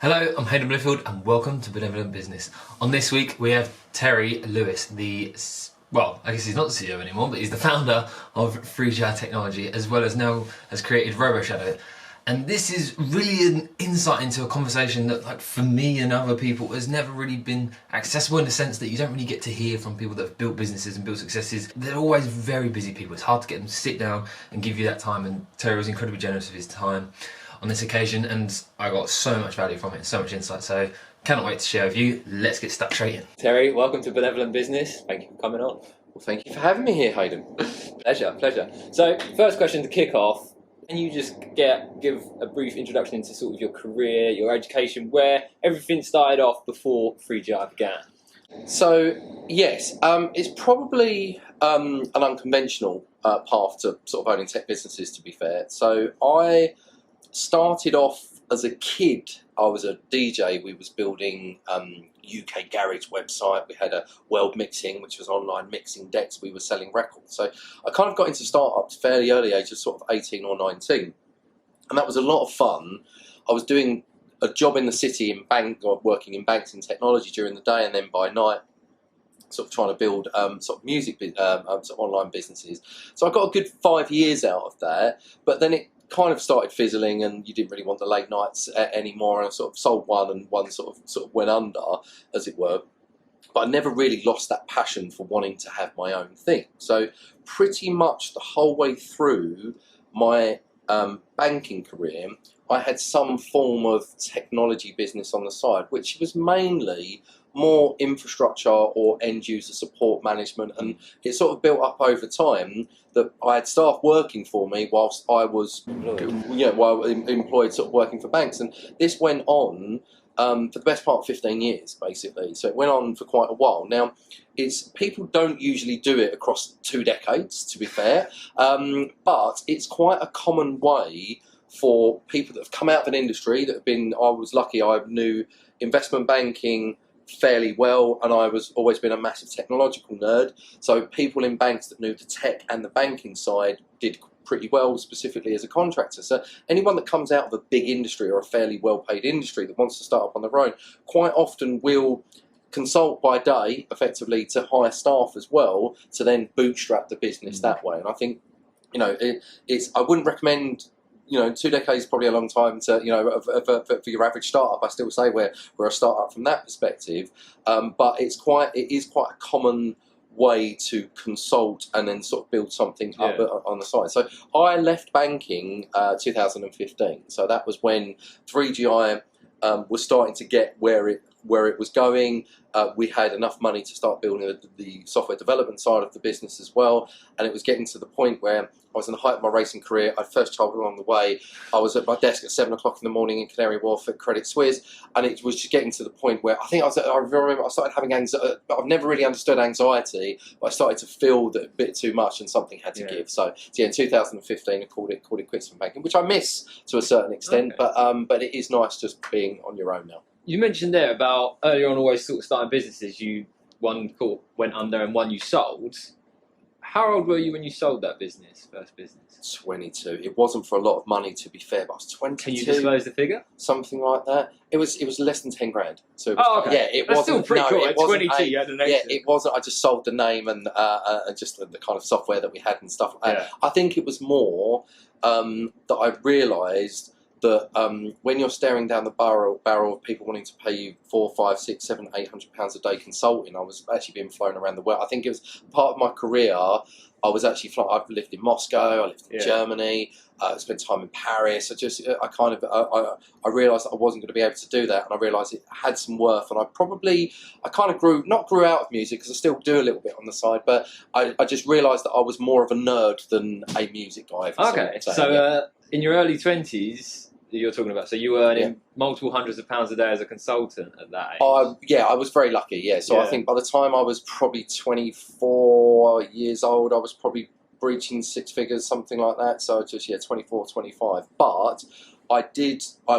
Hello, I'm Hayden Bliffield and welcome to Benevolent Business. On this week we have Terry Lewis, I guess he's not the CEO anymore, but he's the founder of FreeGI Technology, as well as now has created Roboshadow. And this is really an insight into a conversation that, like, for me and other people, has never really been accessible, in the sense that you don't really get to hear from people that have built businesses and built successes. They're always very busy people. It's hard to get them to sit down and give you that time, and Terry was incredibly generous with his time on this occasion, and I got so much value from it, so much insight, so cannot wait to share with you. Let's get stuck straight in. Terry, welcome to Benevolent Business. Thank you for coming on. Well, thank you for having me here, Hayden. Pleasure. So, first question to kick off, can you just give a brief introduction into sort of your career, your education, where everything started off before FreeGI began? So, yes, it's probably an unconventional path to sort of owning tech businesses, to be fair. So, I started off as a kid. I was a DJ. We was building UK garage website. We had a World Mixing, which was online mixing decks. We were selling records. So I kind of got into startups fairly early, age of sort of 18 or 19. And that was a lot of fun. I was doing a job in the city working in banks and technology during the day, and then by night sort of trying to build sort of music sort of online businesses. So I got a good 5 years out of that, but then it kind of started fizzling, and you didn't really want the late nights anymore, and I sort of sold one, and one sort of went under, as it were. But I never really lost that passion for wanting to have my own thing. So pretty much the whole way through my banking career, I had some form of technology business on the side, which was mainly more infrastructure or end user support management, and it sort of built up over time that I had staff working for me whilst I was employed sort of working for banks, and this went on for the best part of 15 years basically. So it went on for quite a while. Now, people don't usually do it across 2 decades, to be fair, but it's quite a common way for people that have come out of an industry that have been. I was lucky, I knew investment banking fairly well, and I was always been a massive technological nerd, so people in banks that knew the tech and the banking side did pretty well, specifically as a contractor. So anyone that comes out of a big industry or a fairly well-paid industry that wants to start up on their own quite often will consult by day effectively to hire staff as well to then bootstrap the business that way. And I think, I wouldn't recommend, 2 decades is probably a long time to, for your average startup. I still say we're a startup from that perspective, but it is quite a common way to consult and then sort of build something up on the side. So I left banking 2015. So that was when 3GI was starting to get where it was going. We had enough money to start building the software development side of the business as well, and it was getting to the point where I was in the height of my racing career. I had first child along the way. I was at my desk at 7 o'clock in the morning in Canary Wharf at Credit Suisse, and it was just getting to the point where I remember I started having anxiety. I've never really understood anxiety, but I started to feel that a bit too much and something had to give. So in 2015 I called it quits from banking, which I miss to a certain extent, but it is nice just being on your own now. You mentioned there about earlier on always sort of starting businesses. One went under and one you sold. How old were you when you sold that first business? 22. It wasn't for a lot of money, to be fair, but I was 22. Can you disclose the figure? Something like that. It was less than 10 grand. So okay. That's still pretty cool. At 22, you had an exit. Yeah, it wasn't. I just sold the name and just the kind of software that we had and stuff like that. I think it was more that I realised that when you're staring down the barrel of people wanting to pay you £400, £500, £600, £700, £800 a day consulting, I was actually being flown around the world. I think it was part of my career. I was actually I've lived in Moscow, I lived in Germany, I spent time in Paris. I realised that I wasn't going to be able to do that, and I realised it had some worth. And I kind of grew out of music, because I still do a little bit on the side, but I just realised that I was more of a nerd than a music guy. In your early 20s. You're talking about, so you were earning multiple hundreds of pounds a day as a consultant at that age? I was very lucky, So I think by the time I was probably 24 years old, I was probably breaching 6 figures, something like that. So just 24, 25. But I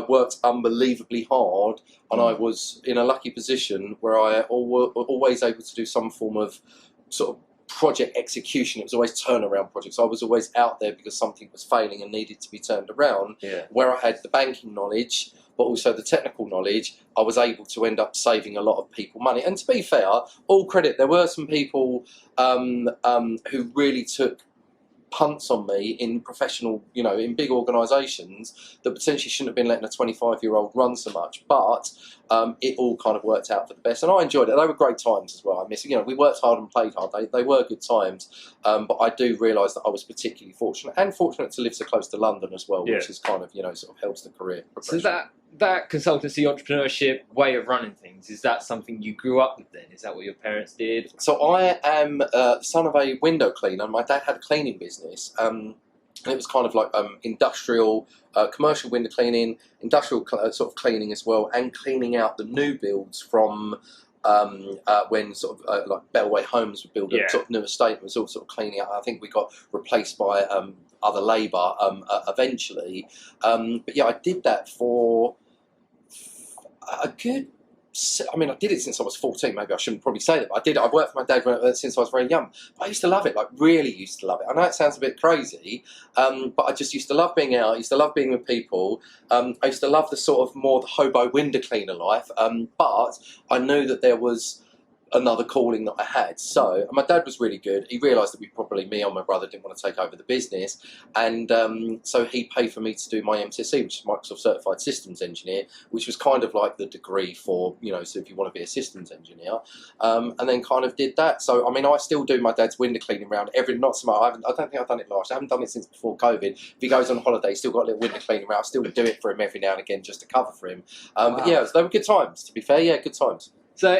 worked unbelievably hard, and I was in a lucky position where I always able to do some form of sort of project execution. It was always turnaround projects. I was always out there because something was failing and needed to be turned around. Where I had the banking knowledge, but but also the technical knowledge, I was able to end up saving a lot of people money. And to be fair, all credit, there were some people who really took punts on me in professional, in big organisations that potentially shouldn't have been letting a 25-year-old run so much. But it all kind of worked out for the best, and I enjoyed it. They were great times as well. I miss, we worked hard and played hard. They were good times, but I do realise that I was particularly fortunate to live so close to London as well, which is kind of sort of helps the career progression. So that consultancy, entrepreneurship way of running things, is that something you grew up with then? Is that what your parents did? So I am son of a window cleaner. My dad had a cleaning business. It was kind of like industrial, commercial window cleaning, industrial sort of cleaning as well, and cleaning out the new builds from when sort of like Bellway Homes were built, sort of new estate. It was all sort of cleaning out. I think we got replaced by other labour eventually. But yeah, I did that for a good. I mean, I did it since I was 14. Maybe I shouldn't probably say that, but I did it. I've worked for my dad since I was very young. But I used to love it, like really used to love it. I know it sounds a bit crazy, but I just used to love being out. I used to love being with people. I used to love the sort of more the hobo window cleaner life. But I knew that there was another calling that I had. So my dad was really good. He realised that me or my brother didn't want to take over the business, and so he paid for me to do my MCSE, which is Microsoft Certified Systems Engineer, which was kind of like the degree for so if you want to be a systems engineer, and then kind of did that. So I mean, I still do my dad's window cleaning round not so much. I don't think I've done it last. I haven't done it since before COVID. If he goes on holiday, he's still got a little window cleaning round. I still do it for him every now and again just to cover for him. Wow. But yeah, they were good times. To be fair, yeah, good times. So.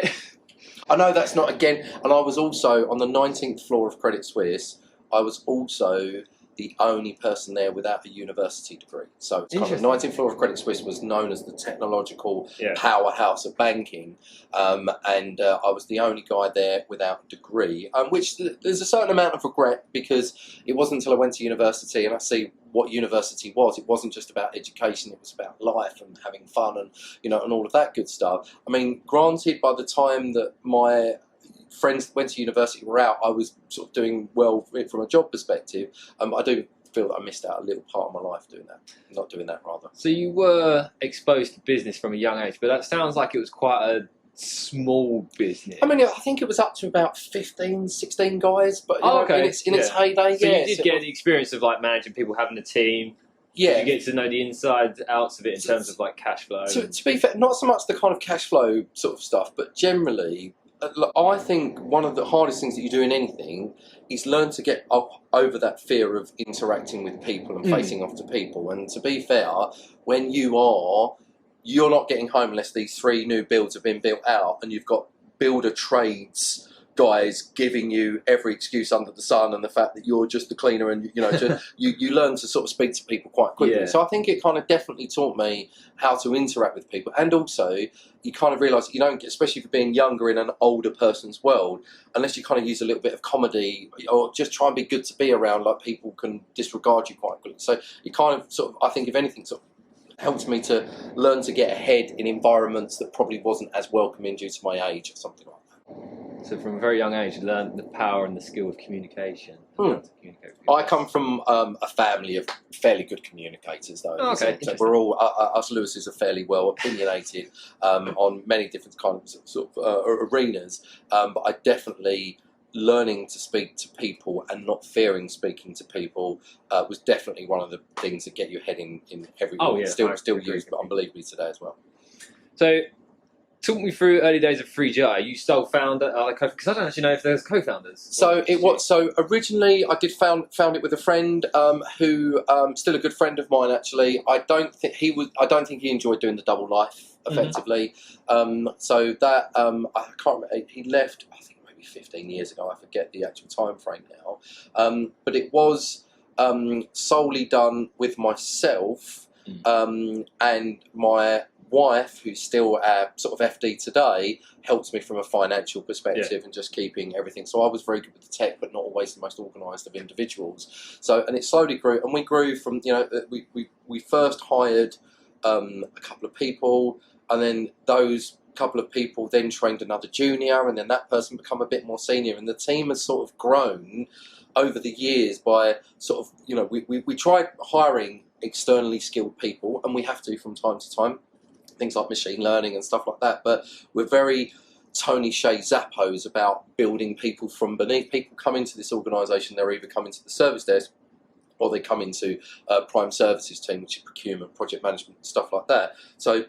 I know that's not again, and I was also on the 19th floor of Credit Suisse. I was also the only person there without a university degree. So it's kind of the 19th floor of Credit Suisse was known as the technological powerhouse of banking, and I was the only guy there without a degree, which there's a certain amount of regret, because it wasn't until I went to university and I see what university was. It wasn't just about education, it was about life and having fun and and all of that good stuff. I mean, granted, by the time that my friends that went to university were out, I was sort of doing well from a job perspective. I do feel that I missed out a little part of my life not doing that rather. So you were exposed to business from a young age, but that sounds like it was quite a small business. I mean, I think it was up to about 15, 16 guys, but in its heyday. So you did get the experience of like managing people, having a team. Yeah, you get to know the insides outs of it in terms of like cash flow. To be fair, not so much the kind of cash flow sort of stuff, but generally, I think one of the hardest things that you do in anything is learn to get over that fear of interacting with people and facing off to people. And to be fair, when you're not getting home unless these 3 new builds have been built out, and you've got builder trades guys giving you every excuse under the sun, and the fact that you're just the cleaner, and you learn to sort of speak to people quite quickly. Yeah. So I think it kind of definitely taught me how to interact with people, and also you kind of realise that you don't get, especially for being younger in an older person's world, unless you kind of use a little bit of comedy or just try and be good to be around, like people can disregard you quite quickly. So you kind of sort of, I think if anything, sort of helped me to learn to get ahead in environments that probably wasn't as welcoming due to my age or something like that. So from a very young age, you learned the power and the skill of communication. I come from a family of fairly good communicators, though. Oh, okay. So we're all, us Lewises are fairly well opinionated on many different kinds of sort of arenas, but I definitely, learning to speak to people and not fearing speaking to people was definitely one of the things that get you ahead in every still used, but unbelievably today as well. So talk me through early days of FreeGI. Are you sole founder? Because I don't actually know if there's co-founders. So originally I did found it with a friend who still a good friend of mine actually. I don't think he enjoyed doing the double life effectively. So that I can't remember. He left, I think, 15 years ago. I forget the actual time frame now, but it was solely done with myself and my wife, who's still our sort of FD today, helps me from a financial perspective and just keeping everything. So I was very good with the tech, but not always the most organised of individuals. So, and it slowly grew, and we grew from, we first hired a couple of people, and then those couple of people then trained another junior, and then that person become a bit more senior, and the team has sort of grown over the years by sort of, we tried hiring externally skilled people, and we have to from time to time. things like machine learning and stuff like that. But we're very Tony Shea Zappos about building people from beneath. People come into this organisation, they're either coming to the service desk or they come into prime services team, which is procurement, project management, stuff like that. So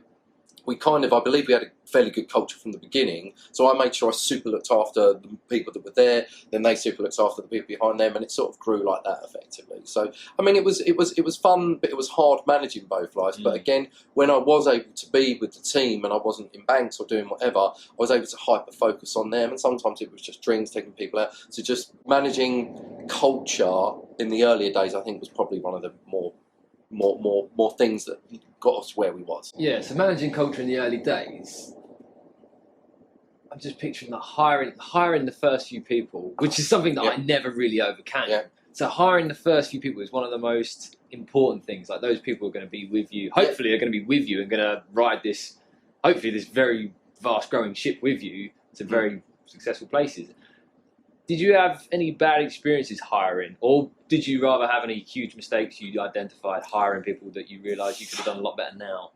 we kind of, I believe we had a fairly good culture from the beginning. So I made sure I super looked after the people that were there, then they super looked after the people behind them, and it sort of grew like that effectively. So I mean, it was fun, but it was hard managing both lives. But again, when I was able to be with the team and I wasn't in banks or doing whatever, I was able to hyper focus on them. And sometimes it was just drinks, taking people out. So just managing culture in the earlier days, I think, was probably one of the more things that got us where we was. Yeah, so managing culture in the early days, I'm just picturing that hiring the first few people, which is something that I never really overcame. Yeah. So hiring the first few people is one of the most important things. Like, those people are going to be with you, hopefully are going to be with you and going to ride this, hopefully this very vast growing ship with you to very successful places. Did you have any bad experiences hiring, or did you rather have any huge mistakes you identified hiring people that you realised you could have done a lot better now?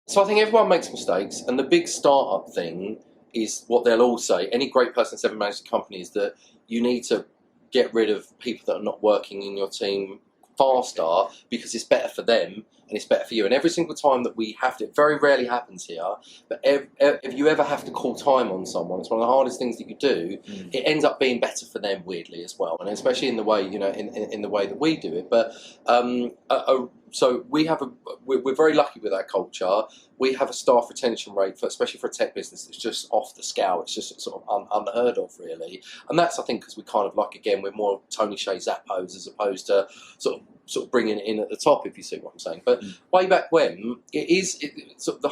So I think everyone makes mistakes, and the big startup thing is what they'll all say. Any great person that's ever managed a company is that you need to get rid of people that are not working in your team faster, because it's better for them and it's better for you. And every single time that we have to, it very rarely happens here, but if you ever have to call time on someone, it's one of the hardest things that you do. It ends up being better for them, weirdly, as well, and especially in the way, you know, in the way that we do it. But so we're very lucky with our culture. We have a staff retention rate, especially for a tech business, it's just off the scale. It's just sort of unheard of, really. And that's, I think, because we kind of, like, again, we're more Tony Shea Zappos as opposed to sort of bringing it in at the top, if you see what I'm saying. But way back when, sort of the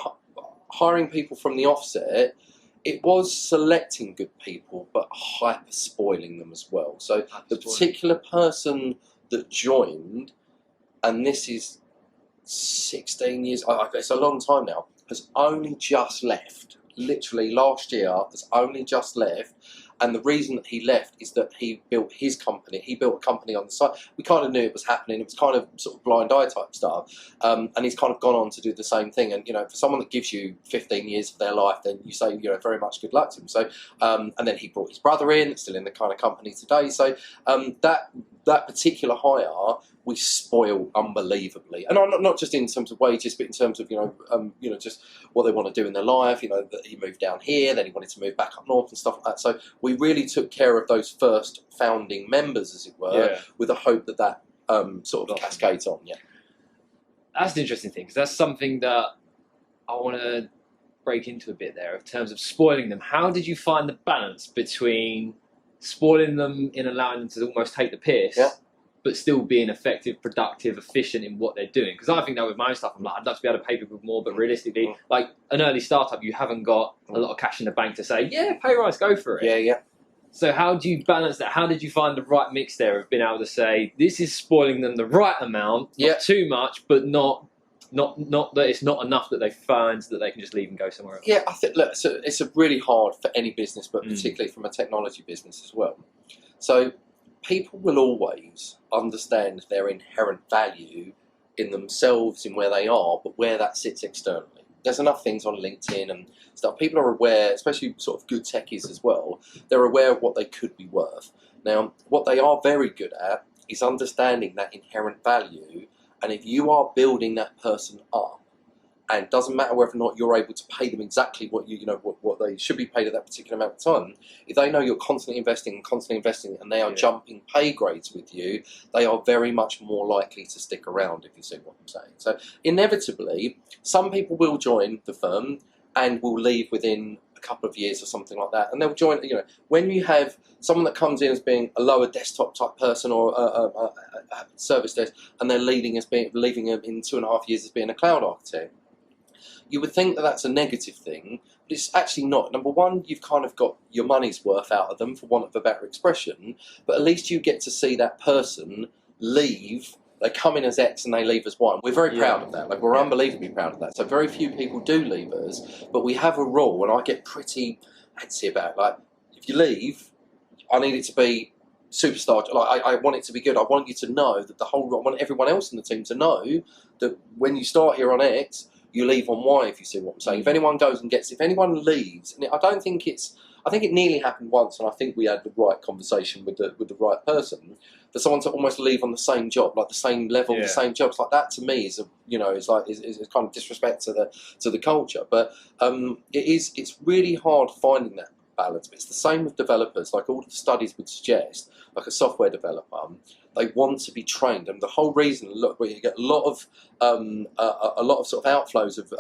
hiring people from the offset, it was selecting good people, but hyper spoiling them as well. So the particular person that joined, and this is 16 years, it's a long time now, has only just left. Literally last year, has only just left. And the reason that he left is that he built his company. He built a company on the side. We kind of knew it was happening. It was kind of sort of blind eye type stuff. And he's kind of gone on to do the same thing. And, you know, for someone that gives you 15 years of their life, then you say, you know, very much good luck to him. So, and then he brought his brother in, still in the kind of company today. So that particular hire, we spoil unbelievably, and not just in terms of wages, but in terms of just what they want to do in their life. You know, that he moved down here, then he wanted to move back up north and stuff like that. So we really took care of those first founding members, as it were, with the hope that sort of cascades on. Yeah, that's an interesting thing, because that's something that I want to break into a bit there in terms of spoiling them. How did you find the balance between spoiling them in allowing them to almost take the piss? Yeah. But still being effective, productive, efficient in what they're doing. Because I think that with my own stuff, I'm like, I'd love to be able to pay people more, but realistically, like an early startup, you haven't got a lot of cash in the bank to say, yeah, pay rise, go for it. Yeah. So how do you balance that? How did you find the right mix there of being able to say, this is spoiling them the right amount, not too much, but not that it's not enough that they find that they can just leave and go somewhere else? Yeah, I think, look, it's a really hard for any business, but particularly from a technology business as well. So people will always understand their inherent value in themselves, in where they are, but where that sits externally. There's enough things on LinkedIn and stuff. People are aware, especially sort of good techies as well, they're aware of what they could be worth. Now, what they are very good at is understanding that inherent value, and if you are building that person up, and it doesn't matter whether or not you're able to pay them exactly what what they should be paid at that particular amount of time. If they know you're constantly investing, and they are jumping pay grades with you, they are very much more likely to stick around, if you see what I'm saying. So inevitably, some people will join the firm and will leave within a couple of years or something like that, and they'll join. You know, when you have someone that comes in as being a lower desktop type person or a service desk, and they're leaving them in 2.5 years as being a cloud architect, you would think that that's a negative thing, but it's actually not. Number one, you've kind of got your money's worth out of them, for want of a better expression, but at least you get to see that person leave. They come in as X and they leave as Y. We're very proud of that. Like, we're unbelievably proud of that. So very few people do leave us, but we have a rule, and I get pretty antsy about it. Like, if you leave, I need it to be superstar. Like, I want it to be good. I want you to know that I want everyone else in the team to know that when you start here on X, you leave on why, if you see what I'm saying. If anyone goes and if anyone leaves, and I think it nearly happened once, and I think we had the right conversation with the right person, for someone to almost leave on the same job, like the same level, the same jobs, like that to me is is kind of disrespect to the culture. But it's really hard finding that balance. But it's the same with developers. Like all the studies would suggest, like a software developer, they want to be trained, and the whole reason, look, where you get a lot of sort of outflows of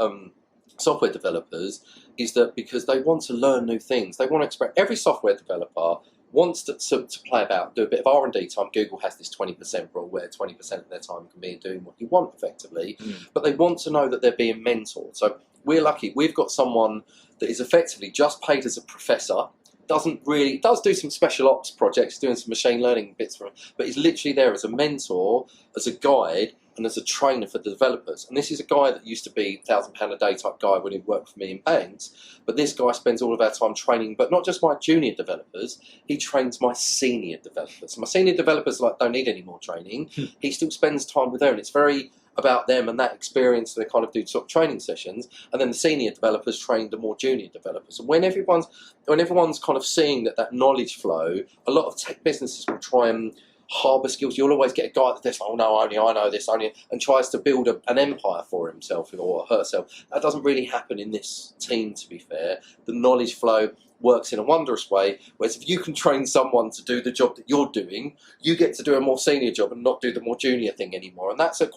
software developers is that because they want to learn new things. They want to express. Every software developer wants to play about, do a bit of R&D time. Google has this 20% rule where 20% of their time can be doing what you want effectively, but they want to know that they're being mentored. So we're lucky. We've got someone that is effectively just paid as a professor, does do some special ops projects, doing some machine learning bits for him, but he's literally there as a mentor, as a guide, and as a trainer for the developers. And this is a guy that used to be £1,000 a day type guy when he worked for me in banks, but this guy spends all of our time training, but not just my junior developers, he trains my senior developers. My senior developers don't need any more training. He still spends time with them, and it's very about them and that experience. They kind of do sort of training sessions, and then the senior developers train the more junior developers. And when everyone's kind of seeing that knowledge flow, a lot of tech businesses will try and harbour skills. You'll always get a guy that's like, oh no, only I know this, and tries to build an empire for himself or herself. That doesn't really happen in this team, to be fair. The knowledge flow works in a wondrous way, whereas if you can train someone to do the job that you're doing, you get to do a more senior job and not do the more junior thing anymore. And that's a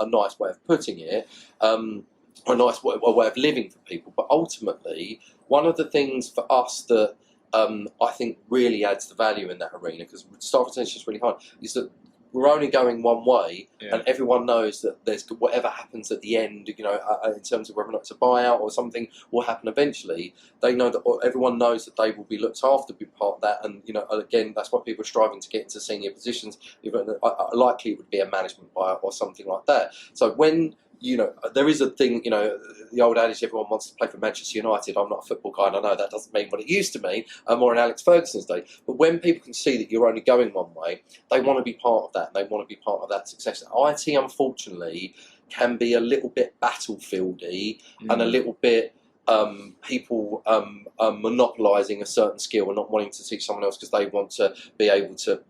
nice way of putting it, a nice way of living for people. But ultimately, one of the things for us that I think really adds the value in that arena, because staff retention is really hard, is that we're only going one way, and everyone knows that there's whatever happens at the end, in terms of whether or not it's a buyout or something will happen eventually. They know that everyone knows that they will be looked after, be part of that, and again, that's why people are striving to get into senior positions. Likely it would be a management buyout or something like that. So when there is a thing, the old adage, everyone wants to play for Manchester United. I'm not a football guy, and I know that doesn't mean what it used to mean, more in Alex Ferguson's day. But when people can see that you're only going one way, they want to be part of that, and they want to be part of that success. IT, unfortunately, can be a little bit battlefieldy and a little bit people monopolising a certain skill and not wanting to teach someone else because they want to be able to,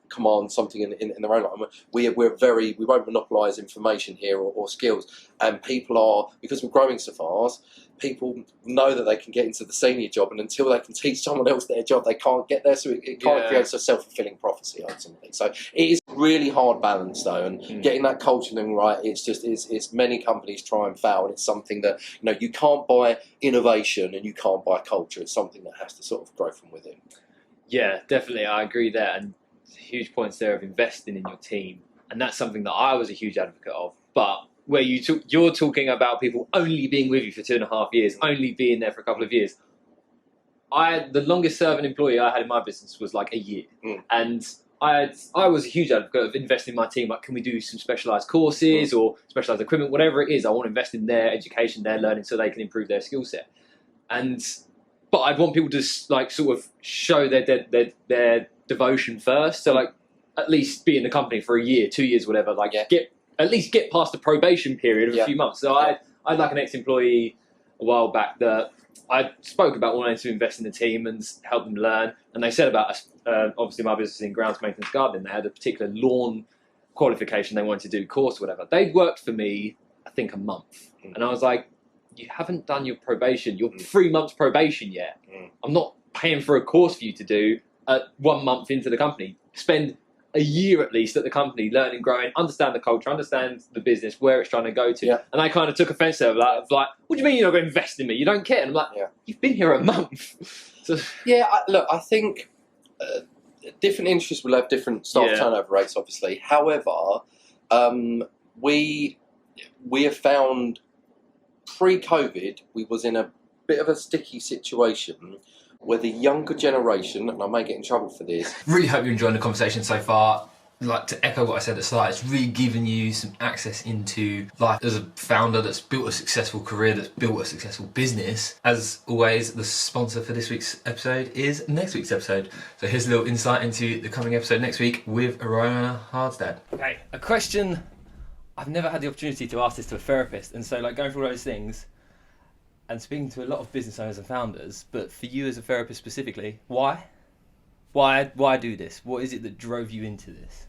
command something in their own life. We won't monopolise information here or skills, and people are, because we're growing so fast, people know that they can get into the senior job, and until they can teach someone else their job, they can't get there. So it kind of creates a self-fulfilling prophecy ultimately. So it is a really hard balance though, and getting that culture thing right. It's many companies try and fail, and it's something that you can't buy innovation and you can't buy culture. It's something that has to sort of grow from within. Yeah, definitely, I agree there, and huge points there of investing in your team, and that's something that I was a huge advocate of. But where you're talking about people only being with you for 2.5 years, only being there for a couple of years. The longest serving employee I had in my business was like a year, and I was a huge advocate of investing in my team. Like, can we do some specialised courses or specialised equipment, whatever it is? I want to invest in their education, their learning, so they can improve their skill set. But I'd want people to sort of show their devotion first. So at least be in the company for a year, 2 years, whatever. At least get past the probation period of a few months. So I had like an ex-employee a while back that I spoke about wanting to invest in the team and help them learn. And they said about us, obviously my business is in grounds maintenance gardening. They had a particular lawn qualification they wanted to do, course, or whatever. They'd worked for me, I think, a month. And I was like, you haven't done your probation, your 3 months probation yet. I'm not paying for a course for you to do 1 month into the company. Spend a year at least at the company, learning, growing, understand the culture, understand the business, where it's trying to go to. And I kind of took offence to that. Like, what do you mean you're not going to invest in me? You don't care. And I'm like, you've been here a month. So, I think different industries will have different staff turnover rates, obviously. However, we have found pre-COVID, we was in a bit of a sticky situation where the younger generation, and I may get in trouble for this. Really hope you're enjoying the conversation so far. Like, to echo what I said at the start, it's really given you some access into life as a founder that's built a successful career, that's built a successful business. As always, the sponsor for this week's episode is next week's episode. So here's a little insight into the coming episode next week with Arona Hardstad. Okay, a question I've never had the opportunity to ask this to a therapist, and so like going through all those things and speaking to a lot of business owners and founders, but for you as a therapist specifically, why? Why do this? What is it that drove you into this?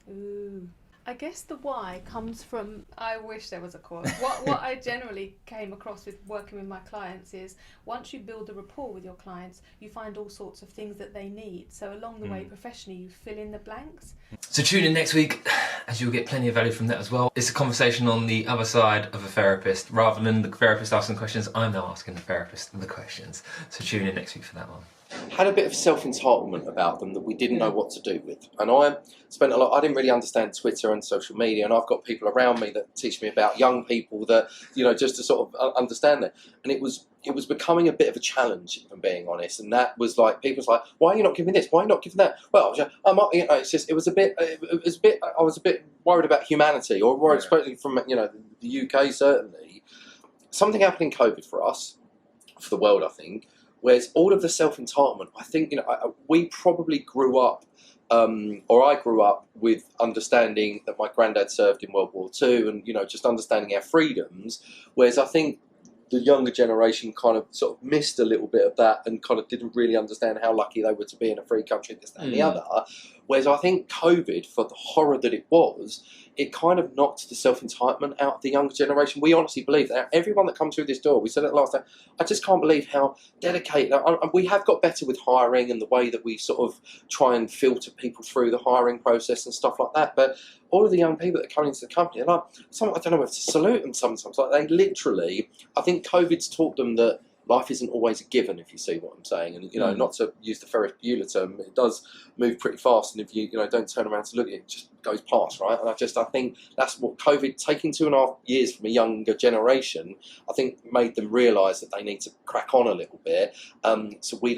Ooh. I guess the why comes from, I wish there was a quote. What I generally came across with working with my clients is once you build a rapport with your clients, you find all sorts of things that they need. So along the way professionally, you fill in the blanks. So tune in next week, as you'll get plenty of value from that as well. It's a conversation on the other side of a therapist. Rather than the therapist asking questions, I'm now asking the therapist the questions. So tune in next week for that one. Had a bit of self-entitlement about them that we didn't know what to do with. And I spent a lot, I didn't really understand Twitter and social media, and I've got people around me that teach me about young people that, you know, just to sort of understand that. And it was becoming a bit of a challenge, if I'm being honest. And that was like, people's like, why are you not giving this? Why are you not giving that? Well, I might, you know, it's just, I was a bit worried about humanity, or worried, especially from, you know, the UK certainly. Something happened in COVID for us, for the world, I think. Whereas all of the self-entitlement, I think, you know, we probably grew up, or I grew up with understanding that my granddad served in World War II, and, you know, just understanding our freedoms. Whereas I think the younger generation kind of sort of missed a little bit of that and kind of didn't really understand how lucky they were to be in a free country, this, that, and the other. Whereas I think COVID, for the horror that it was, it kind of knocked the self-entitlement out of the younger generation. We honestly believe that everyone that comes through this door, we said it last time, I just can't believe how dedicated. We have got better with hiring and the way that we sort of try and filter people through the hiring process and stuff like that. But all of the young people that come into the company, and I don't know whether to salute them sometimes. Like, they literally, I think COVID's taught them that life isn't always a given, if you see what I'm saying. And, you know, not to use the Ferris Bueller term, it does move pretty fast. And if you know, don't turn around to look at it, it just goes past, right? And I think that's what COVID, taking 2.5 years from a younger generation, I think made them realise that they need to crack on a little bit. So we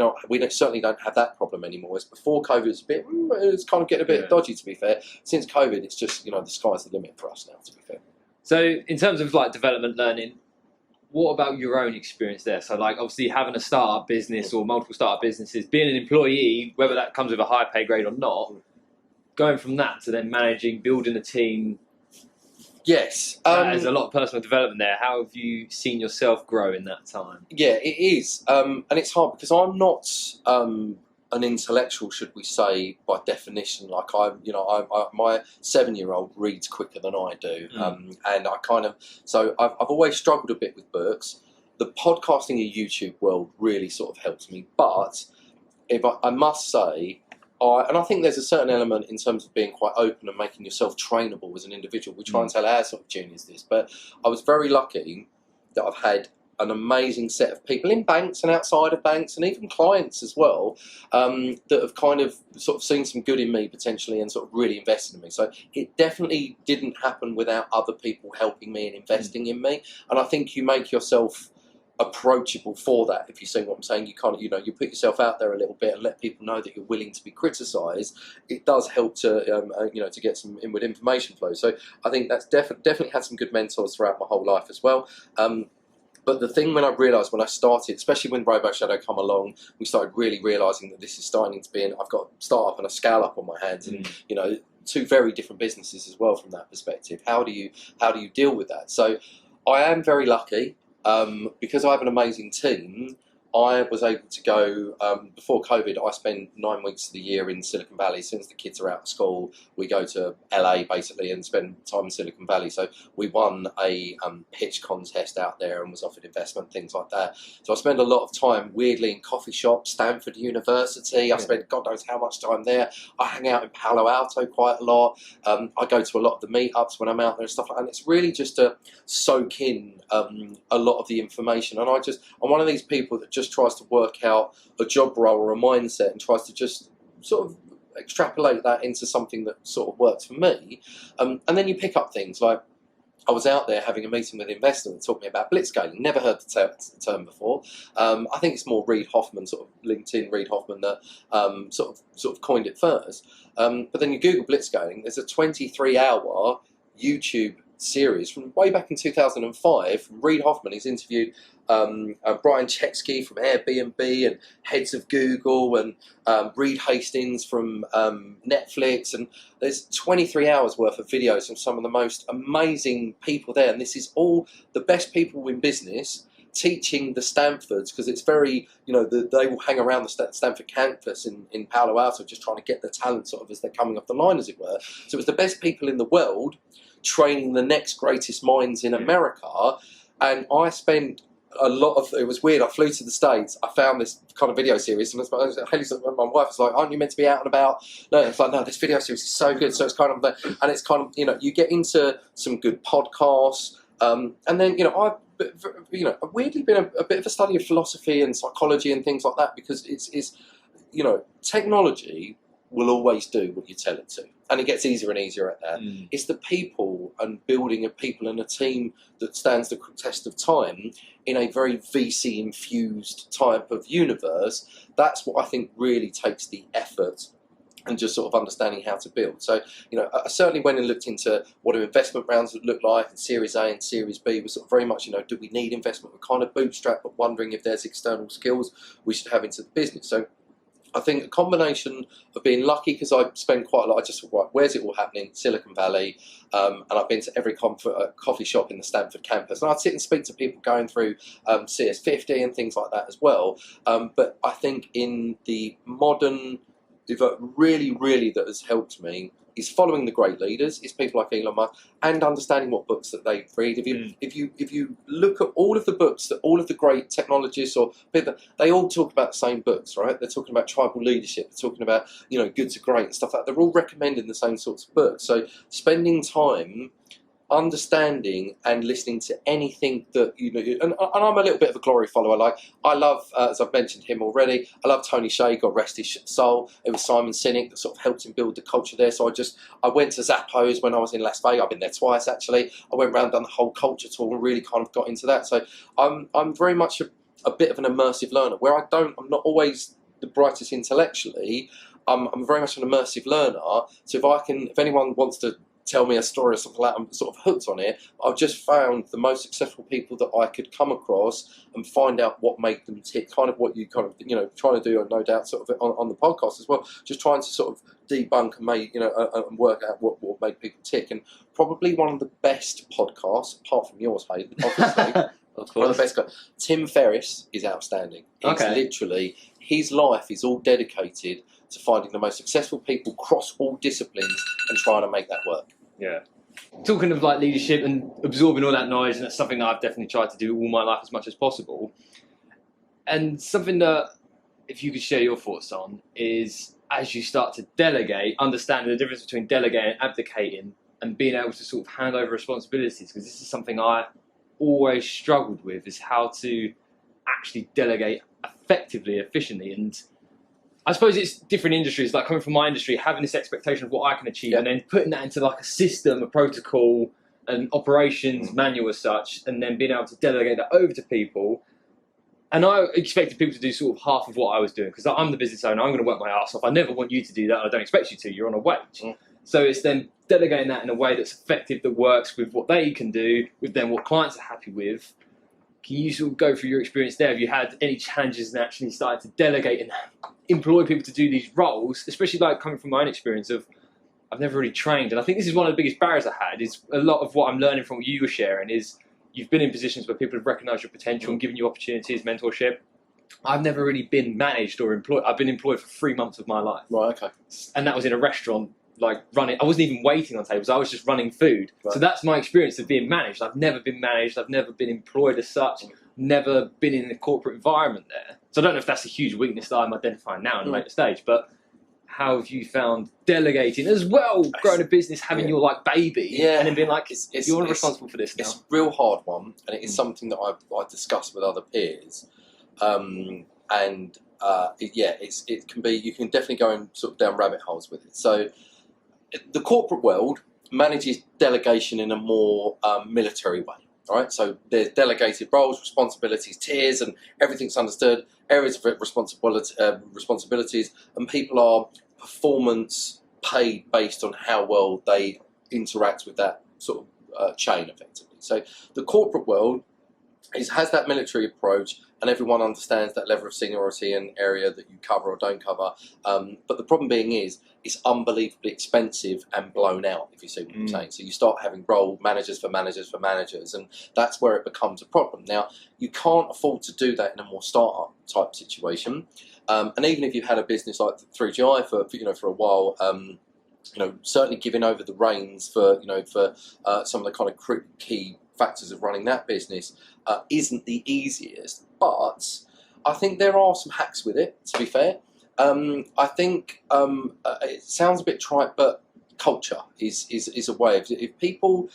certainly don't have that problem anymore. Whereas before COVID, it was kind of getting a bit dodgy, to be fair. Since COVID, it's just, you know, the sky's the limit for us now, to be fair. So in terms of like development learning, what about your own experience there? So like obviously having a startup business or multiple startup businesses, being an employee, whether that comes with a high pay grade or not, going from that to then managing, building a team. Yes. There's a lot of personal development there. How have you seen yourself grow in that time? Yeah, it is. And it's hard because I'm not an intellectual, should we say, by definition. Like my 7-year-old reads quicker than I do, and I've always struggled a bit with books. The podcasting and YouTube world really sort of helps me, but I must say, and I think there's a certain element in terms of being quite open and making yourself trainable as an individual. We try and tell our sort of juniors this, but I was very lucky that I've had an amazing set of people in banks and outside of banks, and even clients as well, that have kind of sort of seen some good in me potentially and sort of really invested in me. So it definitely didn't happen without other people helping me and investing in me. And I think you make yourself approachable for that, if you see what I'm saying. You kind of, you know, you put yourself out there a little bit and let people know that you're willing to be criticised. It does help to you know, to get some inward information flow. So I think that's definitely had some good mentors throughout my whole life as well. But the thing when I realised, when I started, especially when Roboshadow come along, we started really realising that this is starting to be, I've got a start-up and a scale-up on my hands, and, you know, two very different businesses as well from that perspective. How do you deal with that? So I am very lucky, because I have an amazing team. I was able to go, before COVID, I spend 9 weeks of the year in Silicon Valley. As soon as the kids are out of school, we go to LA basically and spend time in Silicon Valley. So we won a pitch contest out there and was offered investment, things like that. So I spend a lot of time, weirdly, in coffee shops, Stanford University. I spend God knows how much time there. I hang out in Palo Alto quite a lot. I go to a lot of the meetups when I'm out there and stuff like that. And it's really just to soak in a lot of the information. And I'm one of these people that just tries to work out a job role or a mindset and tries to just sort of extrapolate that into something that sort of works for me. And then you pick up things like, I was out there having a meeting with an investor that taught me about blitzscaling. Never heard the term before. I think it's more Reid Hoffman, sort of LinkedIn Reid Hoffman, that sort of coined it first. But then you Google blitzscaling, there's a 23-hour YouTube series from way back in 2005 from Reid Hoffman. He's interviewed Brian Chesky from Airbnb and heads of Google and Reed Hastings from Netflix, and there's 23 hours worth of videos from some of the most amazing people there, and this is all the best people in business teaching the Stanfords, because it's very, they will hang around the Stanford campus in Palo Alto just trying to get the talent sort of as they're coming off the line, as it were. So it was the best people in the world training the next greatest minds in America, and I spent a lot of, it was weird, I flew to the States, I found this kind of video series, and my wife was like, aren't you meant to be out and about? No, it's like, no, this video series is so good. So it's kind of, and it's kind of, you get into some good podcasts, and then, I've weirdly been a bit of a study of philosophy and psychology and things like that, because it's technology will always do what you tell it to, and it gets easier and easier at that. It's the people and building of people and a team that stands the test of time in a very VC infused type of universe. That's what I think really takes the effort and just sort of understanding how to build. So, I certainly went and looked into what do investment rounds would look like, and Series A and Series B was sort of very much, do we need investment? We're kind of bootstrapped, but wondering if there's external skills we should have into the business. So I think a combination of being lucky, because I spend quite a lot, I just thought, right, where's it all happening? Silicon Valley. And I've been to every coffee shop in the Stanford campus. And I'd sit and speak to people going through CS50 and things like that as well. But I think in the modern, really that has helped me is following the great leaders, is people like Elon Musk, and understanding what books that they read. If you look at all of the books that all of the great technologists or people, they all talk about the same books, right? They're talking about tribal leadership, they're talking about good to great and stuff like that. They're all recommending the same sorts of books. So spending time understanding and listening to anything that and I'm a little bit of a glory follower. I love, as I've mentioned him already, I love Tony Hsieh, God rest his soul. It was Simon Sinek that sort of helped him build the culture there. So I went to Zappos when I was in Las Vegas. I've been there twice actually. I went around, done the whole culture tour, and really kind of got into that. So I'm very much a bit of an immersive learner, where I'm not always the brightest intellectually. I'm very much an immersive learner. So if anyone wants to tell me a story or something like that, I'm sort of hooked on it. I've just found the most successful people that I could come across and find out what made them tick, kind of what you kind of, trying to do, and no doubt sort of on the podcast as well, just trying to sort of debunk and and work out what made people tick. And probably one of the best podcasts, apart from yours, Hayden, obviously, one of the best guys, Tim Ferriss is outstanding. It's literally, his life is all dedicated to finding the most successful people across all disciplines and trying to make that work. Yeah. Talking of leadership and absorbing all that knowledge, and that's something that I've definitely tried to do all my life as much as possible. And something that, if you could share your thoughts on, is as you start to delegate, understanding the difference between delegating and abdicating, and being able to sort of hand over responsibilities, because this is something I always struggled with, is how to actually delegate effectively, efficiently. And I suppose it's different industries, like coming from my industry, having this expectation of what I can achieve, and then putting that into a system, a protocol, an operations manual as such, and then being able to delegate that over to people. And I expected people to do sort of half of what I was doing, because I'm the business owner, I'm going to work my ass off. I never want you to do that, I don't expect you to, you're on a wage. So it's then delegating that in a way that's effective, that works with what they can do, with then what clients are happy with. Can you sort of go through your experience there? Have you had any challenges in actually starting to delegate and employ people to do these roles, especially coming from my own experience of, I've never really trained. And I think this is one of the biggest barriers I had, is a lot of what I'm learning from what you were sharing is you've been in positions where people have recognised your potential and given you opportunities, mentorship. I've never really been managed or employed. I've been employed for 3 months of my life. Right, okay. And that was in a restaurant, running. I wasn't even waiting on tables, I was just running food. Right. So that's my experience of being managed. I've never been managed, I've never been employed as such, never been in a corporate environment there. So I don't know if that's a huge weakness that I'm identifying now in a later stage, but how have you found delegating as well, growing a business, having your baby, and then being you're responsible for this now? It's a real hard one, and it is something that I discuss with other peers. It can be, you can definitely go and sort of down rabbit holes with it. So the corporate world manages delegation in a more military way. All right, so there's delegated roles, responsibilities, tiers, and everything's understood, areas of responsibilities, and people are performance paid based on how well they interact with that sort chain effectively. So the corporate world has that military approach, and everyone understands that level of seniority and area that you cover or don't cover. But the problem being is it's unbelievably expensive and blown out, if you see what I'm saying. So you start having role managers for managers for managers, and that's where it becomes a problem. Now, you can't afford to do that in a more startup type situation. And even if you've had a business like 3GI for a while, certainly giving over the reins for some of the kind of key factors of running that business isn't the easiest, but I think there are some hacks with it, to be fair. I think it sounds a bit trite, but culture is a way of, if people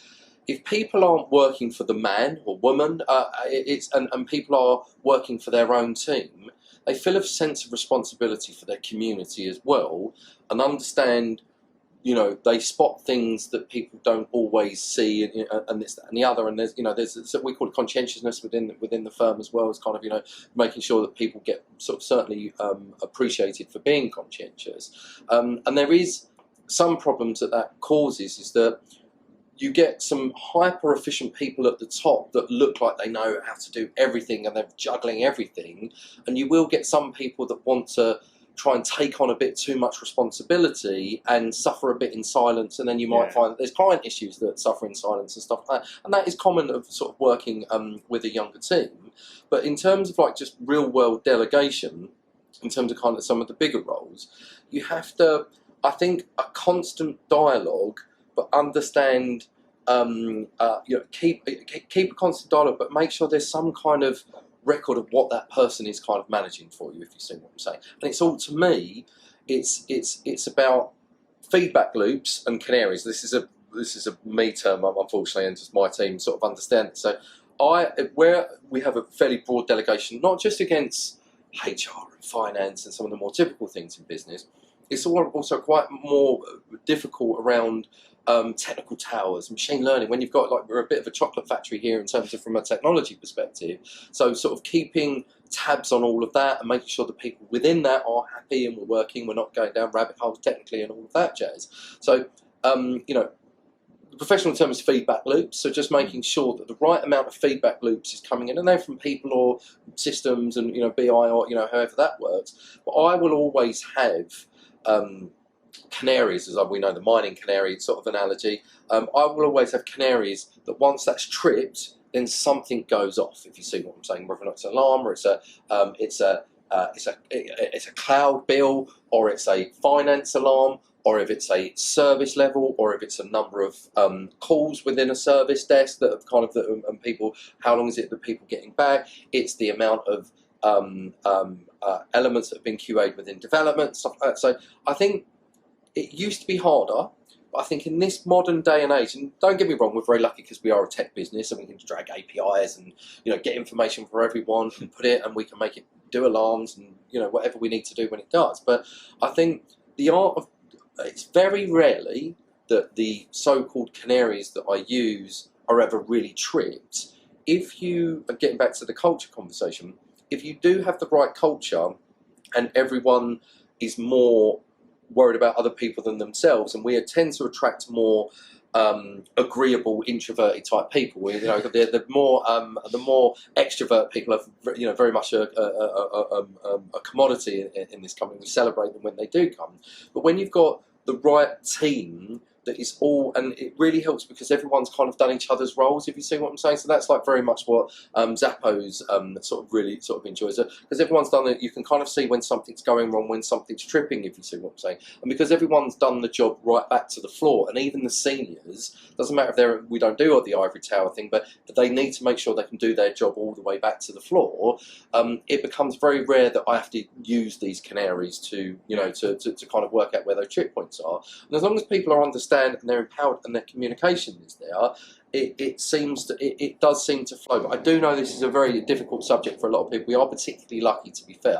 aren't working for the man or woman, and people are working for their own team, they feel a sense of responsibility for their community as well, and understand, they spot things that people don't always see, and this and the other. And there's we call it conscientiousness within the firm as well, as kind of making sure that people get sort of certainly appreciated for being conscientious. And there is some problems that causes is that you get some hyper efficient people at the top that look like they know how to do everything and they're juggling everything, and you will get some people that want to try and take on a bit too much responsibility and suffer a bit in silence, and then you might find that there's client issues that suffer in silence and stuff like that, and that is common of sort of working with a younger team. But in terms of like just real world delegation, in terms of kind of some of the bigger roles, you have to, I think, a constant dialogue, but understand, keep a constant dialogue, but make sure there's some kind of record of what that person is kind of managing for you, if you see what I'm saying. And it's all, to me, it's about feedback loops and canaries. This is a me term, unfortunately, and just my team sort of understand it. So where we have a fairly broad delegation, not just against HR and finance and some of the more typical things in business, it's also quite more difficult around technical towers, machine learning, when you've got, like, we're a bit of a chocolate factory here in terms of from a technology perspective. So sort of keeping tabs on all of that and making sure the people within that are happy and we're not going down rabbit holes technically and all of that jazz. So, the professional term is feedback loops. So just making sure that the right amount of feedback loops is coming in, and they're from people or systems and, BI or, however that works. But I will always have, canaries, as we know, the mining canary sort of analogy. I will always have canaries that once that's tripped, then something goes off, if you see what I'm saying, whether or not it's an alarm or it's a cloud bill, or it's a finance alarm, or if it's a service level, or if it's a number of calls within a service desk that have kind of and people, how long is it that people getting back? It's the amount of elements that have been QA'd within development, stuff like that. So I think it used to be harder, but I think in this modern day and age, and don't get me wrong, we're very lucky because we are a tech business and we can drag APIs and get information for everyone and put it, and we can make it do alarms and whatever we need to do when it does. But I think the art of, it's very rarely that the so-called canaries that I use are ever really tripped. If you are getting back to the culture conversation, if you do have the right culture and everyone is more worried about other people than themselves, and we tend to attract more agreeable, introverted type people. The more extrovert people are, very much a commodity in this company. We celebrate them when they do come. But when you've got the right team that is all, and it really helps because everyone's kind of done each other's roles, if you see what I'm saying. So that's like very much what Zappos really enjoys it, because everyone's done it. You can kind of see when something's going wrong, when something's tripping, if you see what I'm saying. And because everyone's done the job right back to the floor, and even the seniors, doesn't matter if we don't do the ivory tower thing, but they need to make sure they can do their job all the way back to the floor. It becomes very rare that I have to use these canaries to kind of work out where those trip points are. And as long as people are understanding and they're empowered and their communication is there, it does seem to flow. But I do know this is a very difficult subject for a lot of people. We are particularly lucky, to be fair.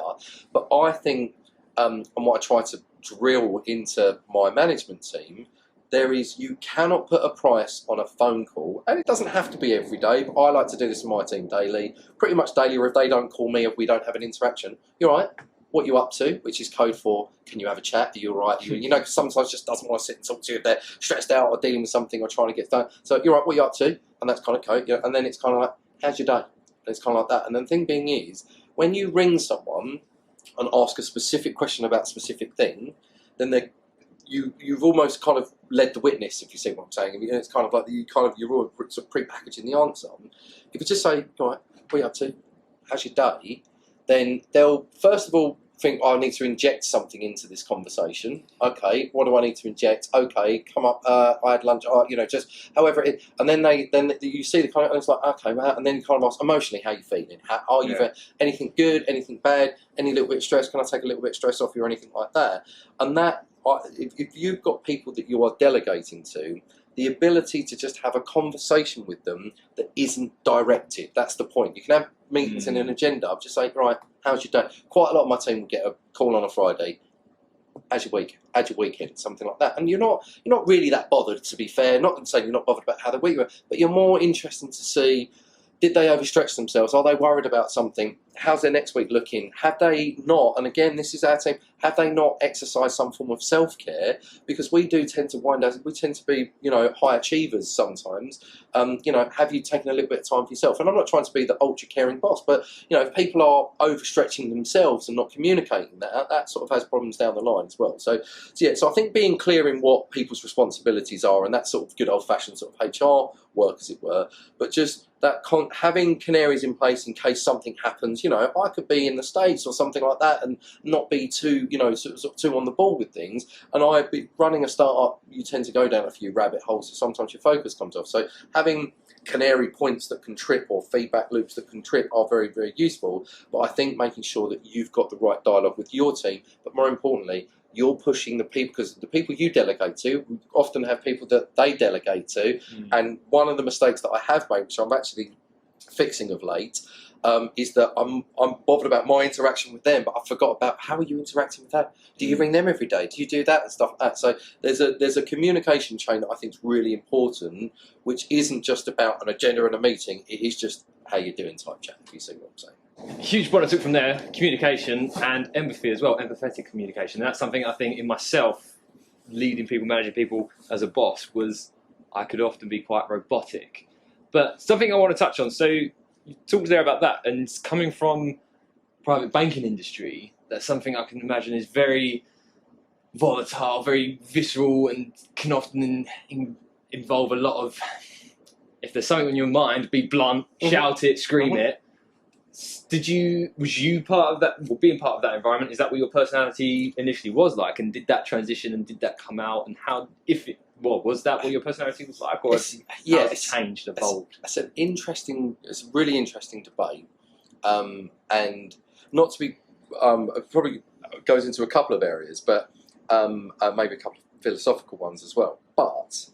But I think, and what I try to drill into my management team, you cannot put a price on a phone call, and it doesn't have to be every day, but I like to do this with my team daily, pretty much daily, or if they don't call me, if we don't have an interaction, you're right, what you up to, which is code for can you have a chat? Are you all right? You know, 'cause sometimes just doesn't want to sit and talk to you if they're stressed out or dealing with something or trying to get done. So you're right, what are you up to? And that's kind of code. And then it's kind of like, how's your day? And it's kind of like that. And then the thing being is, when you ring someone and ask a specific question about a specific thing, then you've almost kind of led the witness, if you see what I'm saying. And it's kind of like you're all sort of pre-packaging the answer. If you just say, all right, what are you up to? How's your day? Then they'll first of all think, oh, I need to inject something into this conversation. Okay, what do I need to inject? Okay, come up. I had lunch. Just however it. And then you see the kind of, and it's like, okay, well, and then you kind of ask emotionally, how are you feeling? How are you? Anything good? Anything bad? Any little bit of stress? Can I take a little bit of stress off you or anything like that? And that, if you've got people that you are delegating to, the ability to just have a conversation with them that isn't directed. That's the point. You can have meetings and an agenda. I'm just saying, right, how's your day? Quite a lot of my team will get a call on a Friday. How's your week? How's your weekend? Something like that. And you're not really that bothered, to be fair. Not saying you're not bothered about how the week went, but you're more interested to see, did they overstretch themselves? Are they worried about something? How's their next week looking? Have they not, and again, this is our team, have they not exercised some form of self-care? Because we do tend to we tend to be, high achievers sometimes. Have you taken a little bit of time for yourself? And I'm not trying to be the ultra-caring boss, but, if people are overstretching themselves and not communicating that sort of has problems down the line as well. So I think being clear in what people's responsibilities are, and that sort of good old-fashioned sort of HR work, as it were, but just that having canaries in place in case something happens. I could be in the States or something like that and not be too, sort of too on the ball with things. And I'd be running a startup, you tend to go down a few rabbit holes, so sometimes your focus comes off. So having canary points that can trip or feedback loops that can trip are very, very useful. But I think making sure that you've got the right dialogue with your team, but more importantly, you're pushing the people, because the people you delegate to often have people that they delegate to. And one of the mistakes that I have made, which I'm actually fixing of late, is that I'm bothered about my interaction with them, but I forgot about how are you interacting with that? Do you ring them every day? Do you do that and stuff like that? So there's a communication chain that I think is really important, which isn't just about an agenda and a meeting. It is just how you're doing type chat, if you see what I'm saying. Huge point I took from there, communication and empathy as well, empathetic communication. And that's something I think in myself, leading people, managing people as a boss, was I could often be quite robotic. But something I want to touch on, so you talked there about that, and coming from private banking industry, that's something I can imagine is very volatile, very visceral, and can often involve a lot of, if there's something on your mind, be blunt, shout it, scream it. Was you part of that, well, being part of that environment, is that what your personality initially was like? And did that transition and did that come out? And how, was that what your personality was like? Or has it changed, evolved? It's a really interesting debate. And not to be, it probably goes into a couple of areas, but maybe a couple of philosophical ones as well. But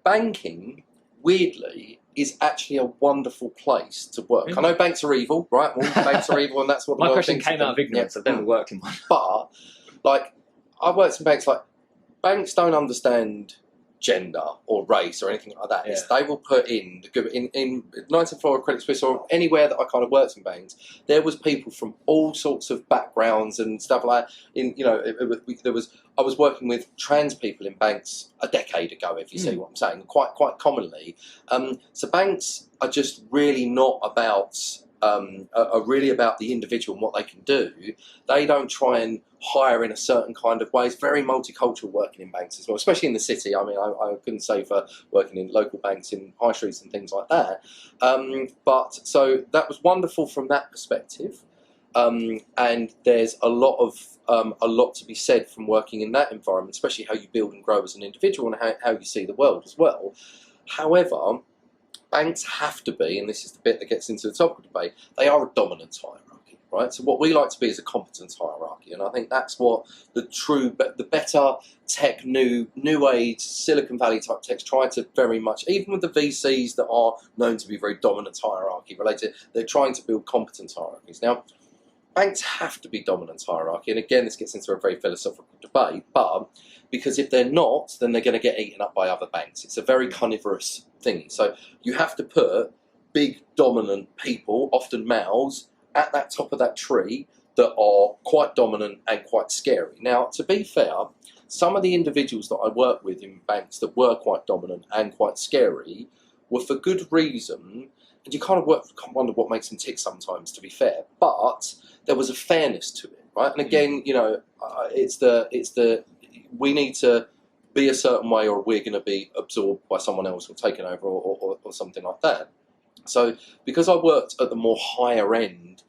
banking, weirdly, is actually a wonderful place to work. I know banks are evil, right? Well, banks are evil, and that's what the My world question thinks came out of ignorance. I've never worked in one. But, I worked in banks, banks don't understand gender or race or anything like that. Yeah. They will put in 19th floor of Credit Suisse or anywhere that I kind of worked in banks, there was people from all sorts of backgrounds and stuff like that. I was working with trans people in banks a decade ago, if you see what I'm saying, quite commonly. So banks are just really not about are really about the individual and what they can do. They don't try and hire in a certain kind of way. It's very multicultural working in banks as well, especially in the city. I mean, I couldn't say for working in local banks in high streets and things like that. But so that was wonderful from that perspective. And there's a lot to be said from working in that environment, especially how you build and grow as an individual and how you see the world as well. However, banks have to be, and this is the bit that gets into the topical debate, they are a dominance hierarchy, right? So what we like to be is a competence hierarchy, and I think that's what the better tech, new age, Silicon Valley type techs try to very much, even with the VCs that are known to be very dominance hierarchy related, they're trying to build competence hierarchies. Now, banks have to be dominance hierarchy, and again, this gets into a very philosophical debate, but because if they're not, then they're going to get eaten up by other banks. It's a very carnivorous thing. So you have to put big, dominant people, often males, at that top of that tree that are quite dominant and quite scary. Now, to be fair, some of the individuals that I work with in banks that were quite dominant and quite scary were for good reason, and you kind of wonder what makes them tick sometimes, to be fair. But there was a fairness to it, right? And again, you know, it's the we need to be a certain way, or we're going to be absorbed by someone else or taken over, or something like that. So because I worked at the more higher end,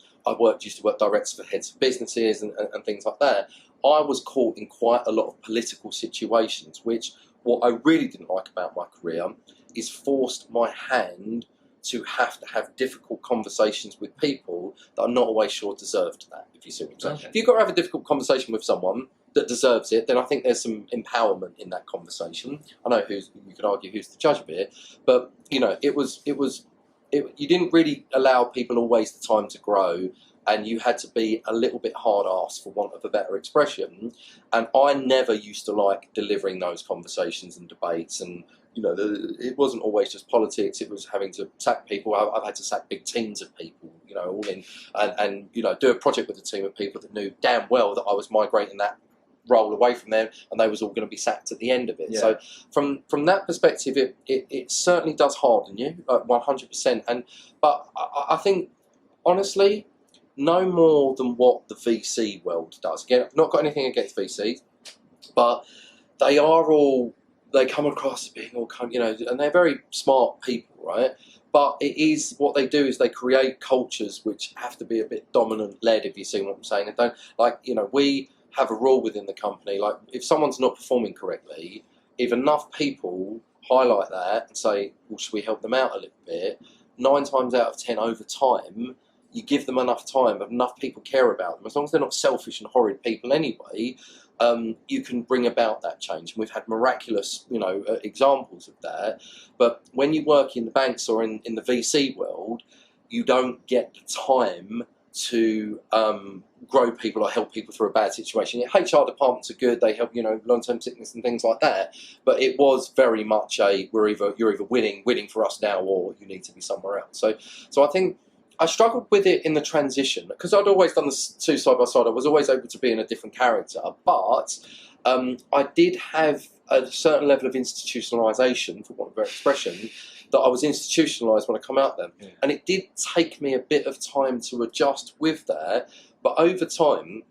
used to work directly for heads of businesses and things like that, I was caught in quite a lot of political situations, which what I really didn't like about my career is forced my hand to have difficult conversations with people that I'm not always sure deserved that, if you see what I'm saying. Okay. If you've got to have a difficult conversation with someone that deserves it, then I think there's some empowerment in that conversation. I know you could argue who's the judge of it, but you know, you didn't really allow people always the time to grow, and you had to be a little bit hard-ass, for want of a better expression. And I never used to like delivering those conversations and debates, and you know, it wasn't always just politics. It was having to sack people. I've had to sack big teams of people, you know, all in, and you know, do a project with a team of people that knew damn well that I was migrating that role away from them, and they was all going to be sacked at the end of it. Yeah. So from that perspective, it certainly does harden you, 100%. But I think, honestly, no more than what the VC world does. Again, I've not got anything against VCs, but they come across as being all kind, you know, and they're very smart people, right? But it is what they do is they create cultures which have to be a bit dominant led, if you see what I'm saying. And don't, like, you know, we have a rule within the company, like if someone's not performing correctly, if enough people highlight that and say, well, should we help them out a little bit, 9 times out of 10 over time, you give them enough time, enough people care about them, as long as they're not selfish and horrid people anyway, you can bring about that change. And we've had miraculous, you know, examples of that. But when you work in the banks or in the VC world, you don't get the time to grow people or help people through a bad situation. HR departments are good; they help, you know, long-term sickness and things like that. But it was very much you're either winning for us now, or you need to be somewhere else. So I think I struggled with it in the transition because I'd always done the two side by side. I was always able to be in a different character, but I did have a certain level of institutionalisation, for want of a better expression, that I was institutionalised when I come out there. Yeah. And it did take me a bit of time to adjust with that, but over time,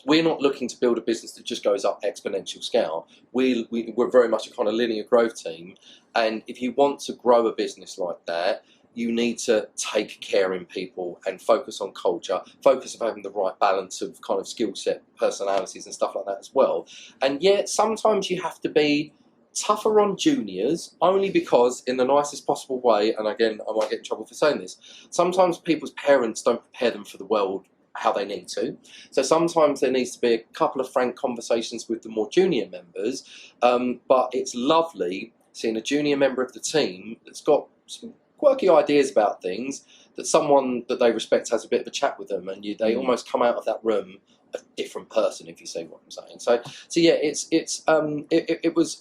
we're not looking to build a business that just goes up exponential scale. We're very much a kind of linear growth team, and if you want to grow a business like that, you need to take care in people and focus on culture, focus on having the right balance of kind of skill set, personalities and stuff like that as well. And yet sometimes you have to be tougher on juniors, only because, in the nicest possible way, and again, I might get in trouble for saying this, sometimes people's parents don't prepare them for the world how they need to. So sometimes there needs to be a couple of frank conversations with the more junior members, but it's lovely seeing a junior member of the team that's got some quirky ideas about things, that someone that they respect has a bit of a chat with them, and they almost come out of that room a different person, if you see what I'm saying. So yeah, it was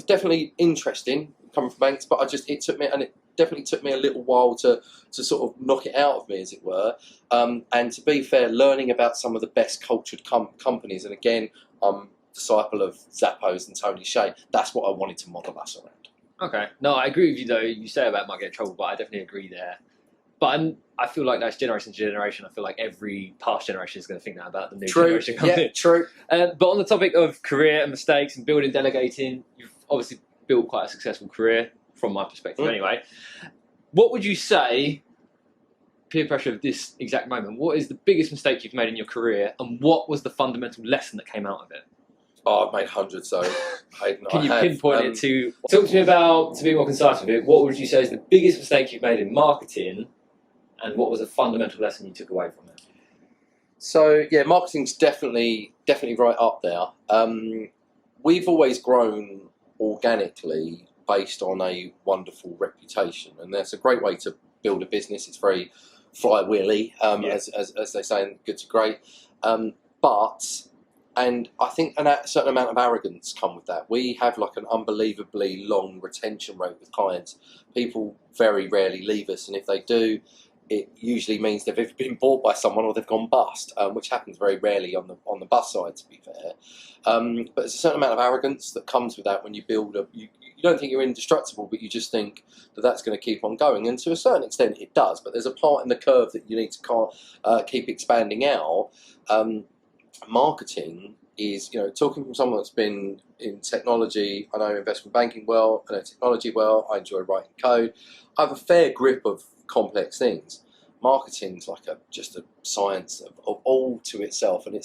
definitely interesting coming from banks, but it definitely took me a little while to sort of knock it out of me, as it were. And to be fair, learning about some of the best cultured companies, and again, I'm disciple of Zappos and Tony Hsieh. That's what I wanted to model us around. Okay, no, I agree with you though. You say about might get in trouble, but I definitely agree there. But I feel like that's generation to generation. I feel like every past generation is going to think that about the new generation coming in. Yeah, true. But on the topic of career and mistakes and building, delegating, you've obviously built quite a successful career, from my perspective anyway. What would you say, peer pressure of this exact moment, what is the biggest mistake you've made in your career, and what was the fundamental lesson that came out of it? Oh, I've made hundreds, so Can you pinpoint it to... Talk to me about, to be more concise with it, what would you say is the biggest mistake you've made in marketing, and what was a fundamental lesson you took away from it? So, yeah, marketing's definitely right up there. We've always grown organically based on a wonderful reputation, and that's a great way to build a business. It's very flywheely, as they say in Good to Great. And I think a certain amount of arrogance come with that. We have like an unbelievably long retention rate with clients. People very rarely leave us, and if they do, it usually means they've either been bought by someone or they've gone bust, which happens very rarely on the bust side, to be fair. But there's a certain amount of arrogance that comes with that when you build you don't think you're indestructible, but you just think that that's going to keep on going. And to a certain extent it does, but there's a part in the curve that you need to keep expanding out. Marketing is, talking from someone that's been in technology, I know investment banking well, I know technology well, I enjoy writing code, I have a fair grip of complex things. Marketing's like just a science of all to itself, and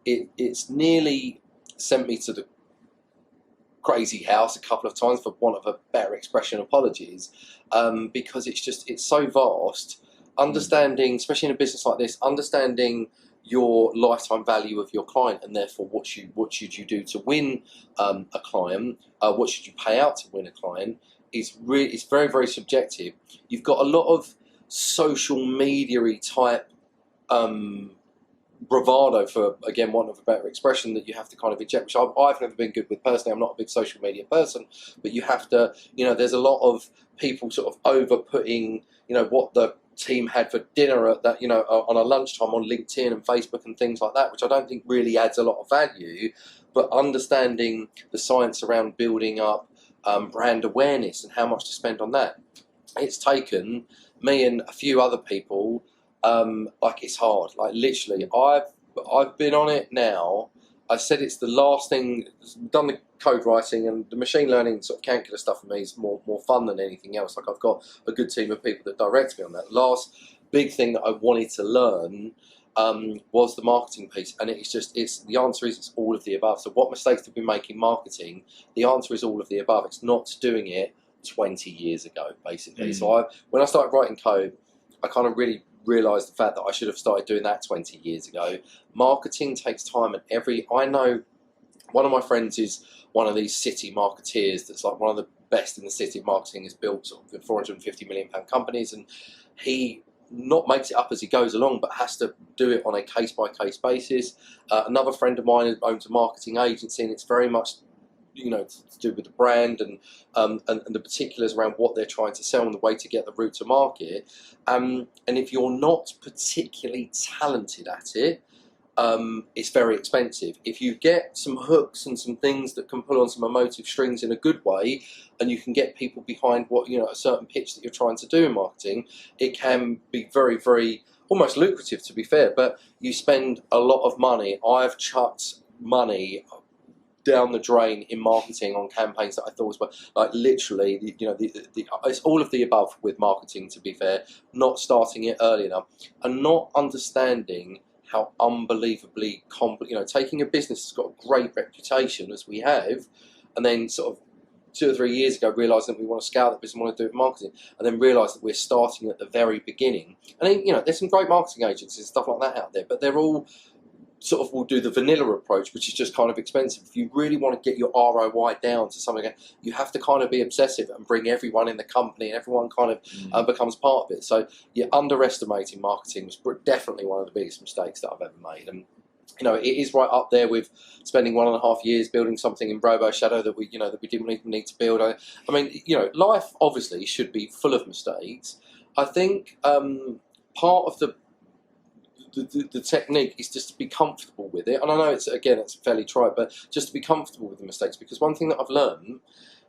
it's nearly sent me to the crazy house a couple of times, for want of a better expression, apologies, because it's so vast. Understanding, especially in a business like this, understanding your lifetime value of your client, and therefore what should you do to win a client, what should you pay out to win a client, it's very, very subjective. You've got a lot of social media-y type bravado, for again want of a better expression, that you have to kind of inject, which I've never been good with personally. I'm not a big social media person, but you have to, there's a lot of people sort of over-putting, what the team had for dinner at that, on a lunchtime on LinkedIn and Facebook and things like that, which I don't think really adds a lot of value. But understanding the science around building up brand awareness and how much to spend on that, it's taken me and a few other people, it's hard. Like literally, I've been on it now. I said it's the last thing, done the code writing, and the machine learning sort of calculus stuff for me is more fun than anything else. Like I've got a good team of people that direct me on that. Last big thing that I wanted to learn was the marketing piece, and the answer is it's all of the above. So what mistakes did we make in marketing? The answer is all of the above. It's not doing it 20 years ago, basically. So when I started writing code, I kind of really realised the fact that I should have started doing that 20 years ago. Marketing takes time, and I know one of my friends is one of these city marketeers that's like one of the best in the city. Marketing has built sort of £450 million companies, and he not makes it up as he goes along, but has to do it on a case-by-case basis. Another friend of mine owns a marketing agency, and it's very much to do with the brand and the particulars around what they're trying to sell and the way to get the route to market. And if you're not particularly talented at it, it's very expensive. If you get some hooks and some things that can pull on some emotive strings in a good way, and you can get people behind what a certain pitch that you're trying to do in marketing, it can be very, very almost lucrative, to be fair. But you spend a lot of money. I've chucked money down the drain in marketing on campaigns that I thought was like literally, it's all of the above with marketing, to be fair. Not starting it early enough and not understanding how unbelievably taking a business that's got a great reputation as we have, and then sort of 2 or 3 years ago realising that we want to scale that business, want to do marketing, and then realise that we're starting at the very beginning. And then, there's some great marketing agencies and stuff like that out there, but they're all sort of will do the vanilla approach, which is just kind of expensive. If you really want to get your ROI down to something, you have to kind of be obsessive and bring everyone in the company, and everyone kind of becomes part of it. So you're underestimating marketing was definitely one of the biggest mistakes that I've ever made. And it is right up there with spending 1.5 years building something in Roboshadow that we didn't even need to build. I mean, life obviously should be full of mistakes. I think part of the technique is just to be comfortable with it. And I know it's fairly trite, but just to be comfortable with the mistakes, because one thing that I've learned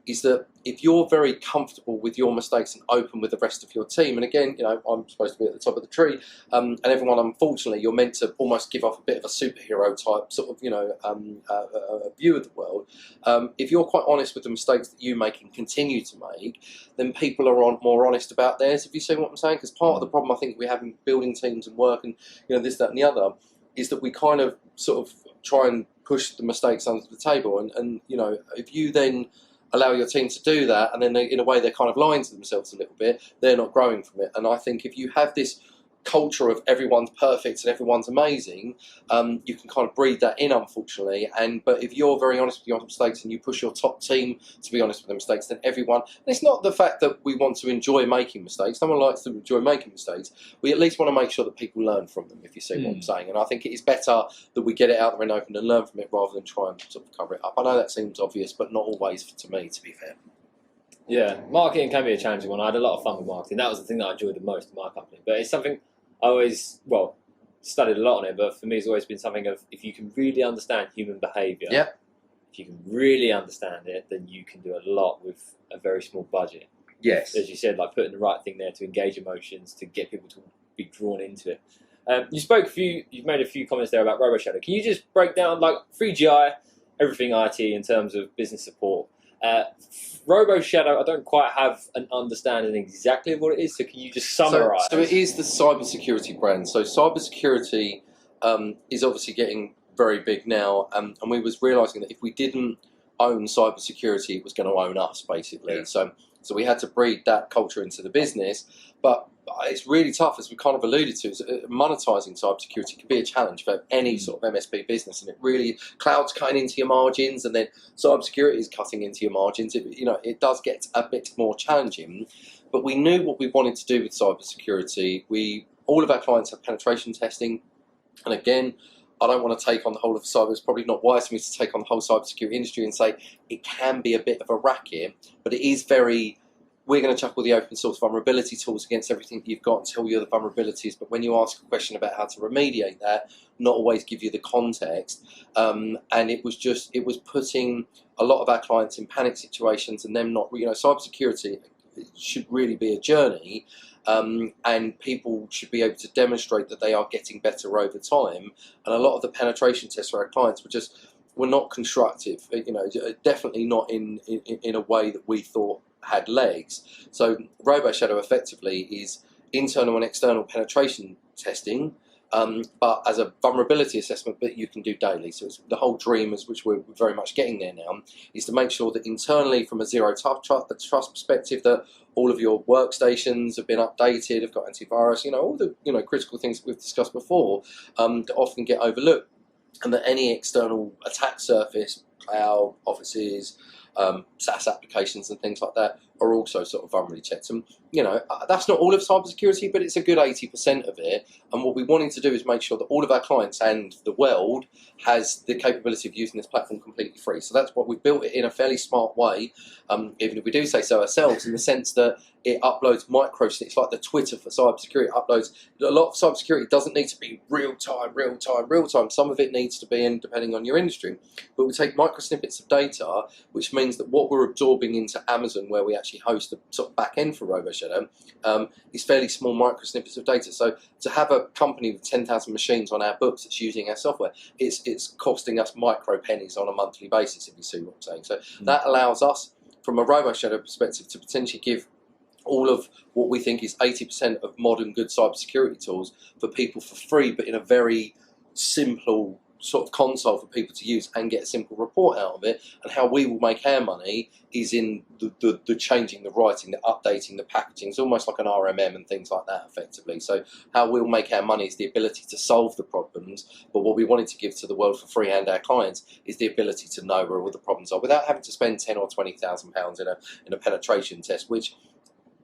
is that if you're very comfortable with your mistakes and open with the rest of your team, and again, I'm supposed to be at the top of the tree, and everyone, unfortunately, you're meant to almost give off a bit of a superhero type sort of, a view of the world. If you're quite honest with the mistakes that you make and continue to make, then people are more honest about theirs, if you see what I'm saying. Because part of the problem I think we have in building teams and work and, this, that and the other, is that we kind of sort of try and push the mistakes under the table. And if you then allow your team to do that, and then in a way they're kind of lying to themselves a little bit, they're not growing from it. And I think if you have this culture of everyone's perfect and everyone's amazing, you can kind of breed that in, unfortunately. But if you're very honest with your mistakes and you push your top team to be honest with their mistakes, then everyone, and it's not the fact that we want to enjoy making mistakes, no one likes to enjoy making mistakes, we at least want to make sure that people learn from them, if you see what I'm saying. And I think it is better that we get it out there and open and learn from it rather than try and sort of cover it up. I know that seems obvious, but not always to me, to be fair. Yeah, marketing can be a challenging one. I had a lot of fun with marketing. That was the thing that I enjoyed the most in my company. But it's something I always, studied a lot on it. But for me, it's always been something of, if you can really understand human behaviour, Yep. if you can really understand it, then you can do a lot with a very small budget. Yes. As you said, like putting the right thing there to engage emotions, to get people to be drawn into it. You've made a few comments there about Roboshadow. Can you just break down, like, 3GI, everything IT in terms of business support? Roboshadow, I don't quite have an understanding exactly of what it is, so can you just summarise? So it is the cybersecurity brand. So cybersecurity is obviously getting very big now, and we was realising that if we didn't own cybersecurity, it was going to own us, basically. Yeah. So we had to breed that culture into the business, but it's really tough, as we kind of alluded to. Monetizing cybersecurity can be a challenge for any sort of MSP business, and it really, cloud's cutting into your margins, and then cybersecurity is cutting into your margins. It does get a bit more challenging, but we knew what we wanted to do with cybersecurity. All of our clients have penetration testing, and again, I don't want to take on the whole of cyber. It's probably not wise for me to take on the whole cybersecurity industry and say it can be a bit of a racket, but it is very. We're going to chuck all the open source vulnerability tools against everything that you've got and tell you the vulnerabilities. But when you ask a question about how to remediate that, not always give you the context. And it was putting a lot of our clients in panic situations, and them not. Cybersecurity should really be a journey. And people should be able to demonstrate that they are getting better over time. And a lot of the penetration tests for our clients were not constructive. Definitely not in a way that we thought had legs. So Roboshadow effectively is internal and external penetration testing, but as a vulnerability assessment, but you can do daily. So it's the whole dream, which we're very much getting there now, is to make sure that internally, from a zero trust perspective, that all of your workstations have been updated, have got antivirus, all the critical things that we've discussed before, that often get overlooked, and that any external attack surface, cloud, offices, SaaS applications and things like that are also sort of vulnerability checked. And that's not all of cybersecurity, but it's a good 80% of it. And what we wanted to do is make sure that all of our clients and the world has the capability of using this platform completely free. So that's what we've built it in a fairly smart way, even if we do say so ourselves, in the sense that it uploads it's like the Twitter for cybersecurity. It uploads a lot of cybersecurity. Doesn't need to be real time. Some of it needs to be, and depending on your industry. But we take micro snippets of data, which means that what we're absorbing into Amazon, where we actually host the sort of back end for Roboshadow, is fairly small micro snippets of data. So to have a company with 10,000 machines on our books that's using our software, it's costing us micro pennies on a monthly basis, if you see what I'm saying. So that allows us, from a Roboshadow perspective, to potentially give all of what we think is 80% of modern good cybersecurity tools for people for free, but in a very simple sort of console for people to use and get a simple report out of it. And how we will make our money is in the changing, the writing, the updating, the packaging. It's almost like an RMM and things like that, effectively. So how we'll make our money is the ability to solve the problems, but what we wanted to give to the world for free and our clients is the ability to know where all the problems are without having to spend 10 or 20,000 pounds in a penetration test. Which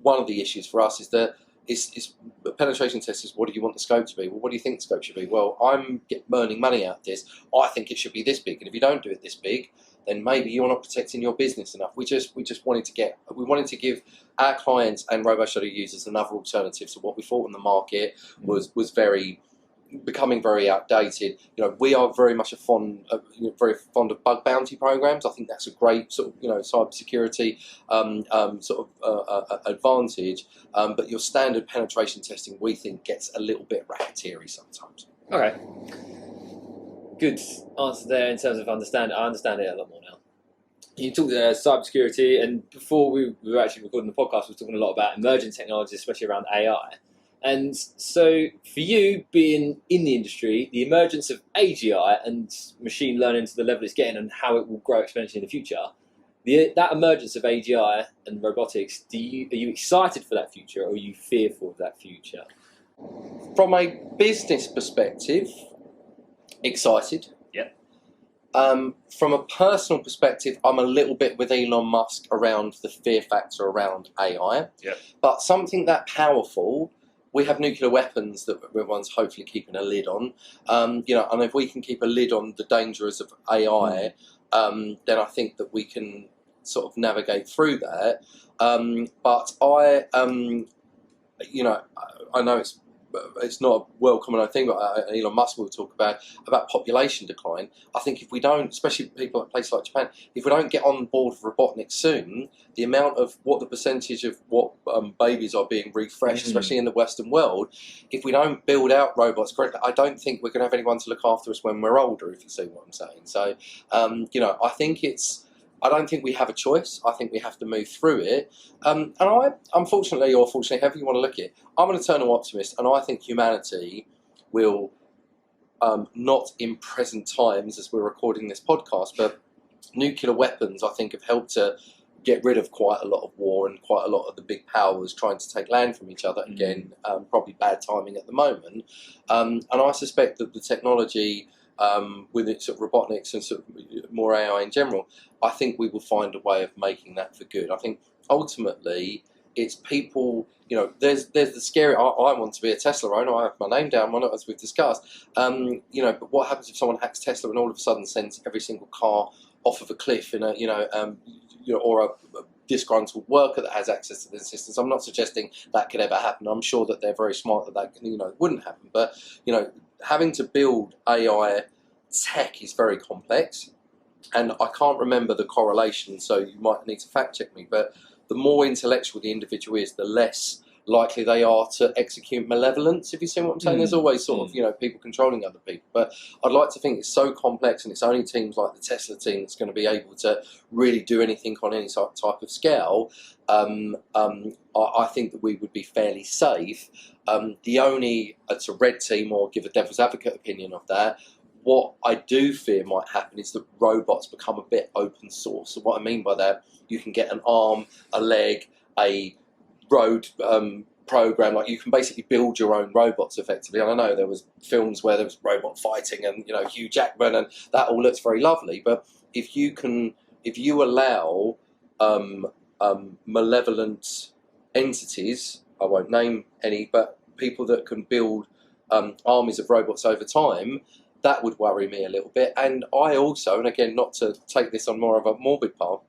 one of the issues for us is that the penetration test is, what do you want the scope to be? Well, what do you think the scope should be? Well, I'm earning money out of this. I think it should be this big. And if you don't do it this big, then maybe you're not protecting your business enough. We wanted to give our clients and Roboshadow users another alternative. So what we thought in the market was becoming very outdated. We are very much very fond of bug bounty programs. I think that's a great sort of cybersecurity advantage. But your standard penetration testing, we think, gets a little bit racketeering sometimes. Okay. Good answer there in terms of understanding. I understand it a lot more now. You talked cybersecurity, and before we were actually recording the podcast, we were talking a lot about emerging technologies, especially around AI. And so for you, being in the industry, the emergence of AGI and machine learning to the level it's getting and how it will grow exponentially in the future, that emergence of AGI and robotics, are you excited for that future, or are you fearful of that future? From a business perspective, excited. Yeah. From a personal perspective, I'm a little bit with Elon Musk around the fear factor around AI. Yeah. But something that powerful, we have nuclear weapons that everyone's hopefully keeping a lid on. And if we can keep a lid on the dangers of AI, then I think that we can sort of navigate through that. But I, I know it's not a well-common thing, but Elon Musk will talk about population decline. I think if we don't, especially people at places like Japan, if we don't get on board with robotics soon, the amount of what the percentage of what babies are being refreshed, especially in the Western world, if we don't build out robots correctly, I don't think we're going to have anyone to look after us when we're older, if you see what I'm saying. So, I think I don't think we have a choice. I think we have to move through it. And I, unfortunately or fortunately, however you want to look at it, I'm an eternal optimist, and I think humanity will, not in present times as we're recording this podcast, but nuclear weapons, I think, have helped to get rid of quite a lot of war and quite a lot of the big powers trying to take land from each other. Again, probably bad timing at the moment. And I suspect that the technology, with its sort of robotics and sort of more AI in general, I think we will find a way of making that for good. I think ultimately it's people, there's the scary, I want to be a Tesla owner, I have my name down on it, as we've discussed, but what happens if someone hacks Tesla and all of a sudden sends every single car off of a cliff in or a disgruntled worker that has access to the systems? I'm not suggesting that could ever happen. I'm sure that they're very smart that wouldn't happen. But having to build AI tech is very complex, and I can't remember the correlation, so you might need to fact check me. But the more intellectual the individual is, the less likely they are to execute malevolence, if you see what I'm saying. There's always sort of, people controlling other people. But I'd like to think it's so complex, and it's only teams like the Tesla team that's going to be able to really do anything on any type of scale. I think that we would be fairly safe. The only, it's a red team, or give a devil's advocate opinion of that, what I do fear might happen is that robots become a bit open source. So what I mean by that, you can get an arm, a leg, a road program, like you can basically build your own robots effectively. And I know there was films where there was robot fighting and Hugh Jackman, and that all looks very lovely. But if you allow malevolent entities, I won't name any, but people that can build armies of robots over time, that would worry me a little bit. And I also, and again, not to take this on more of a morbid path,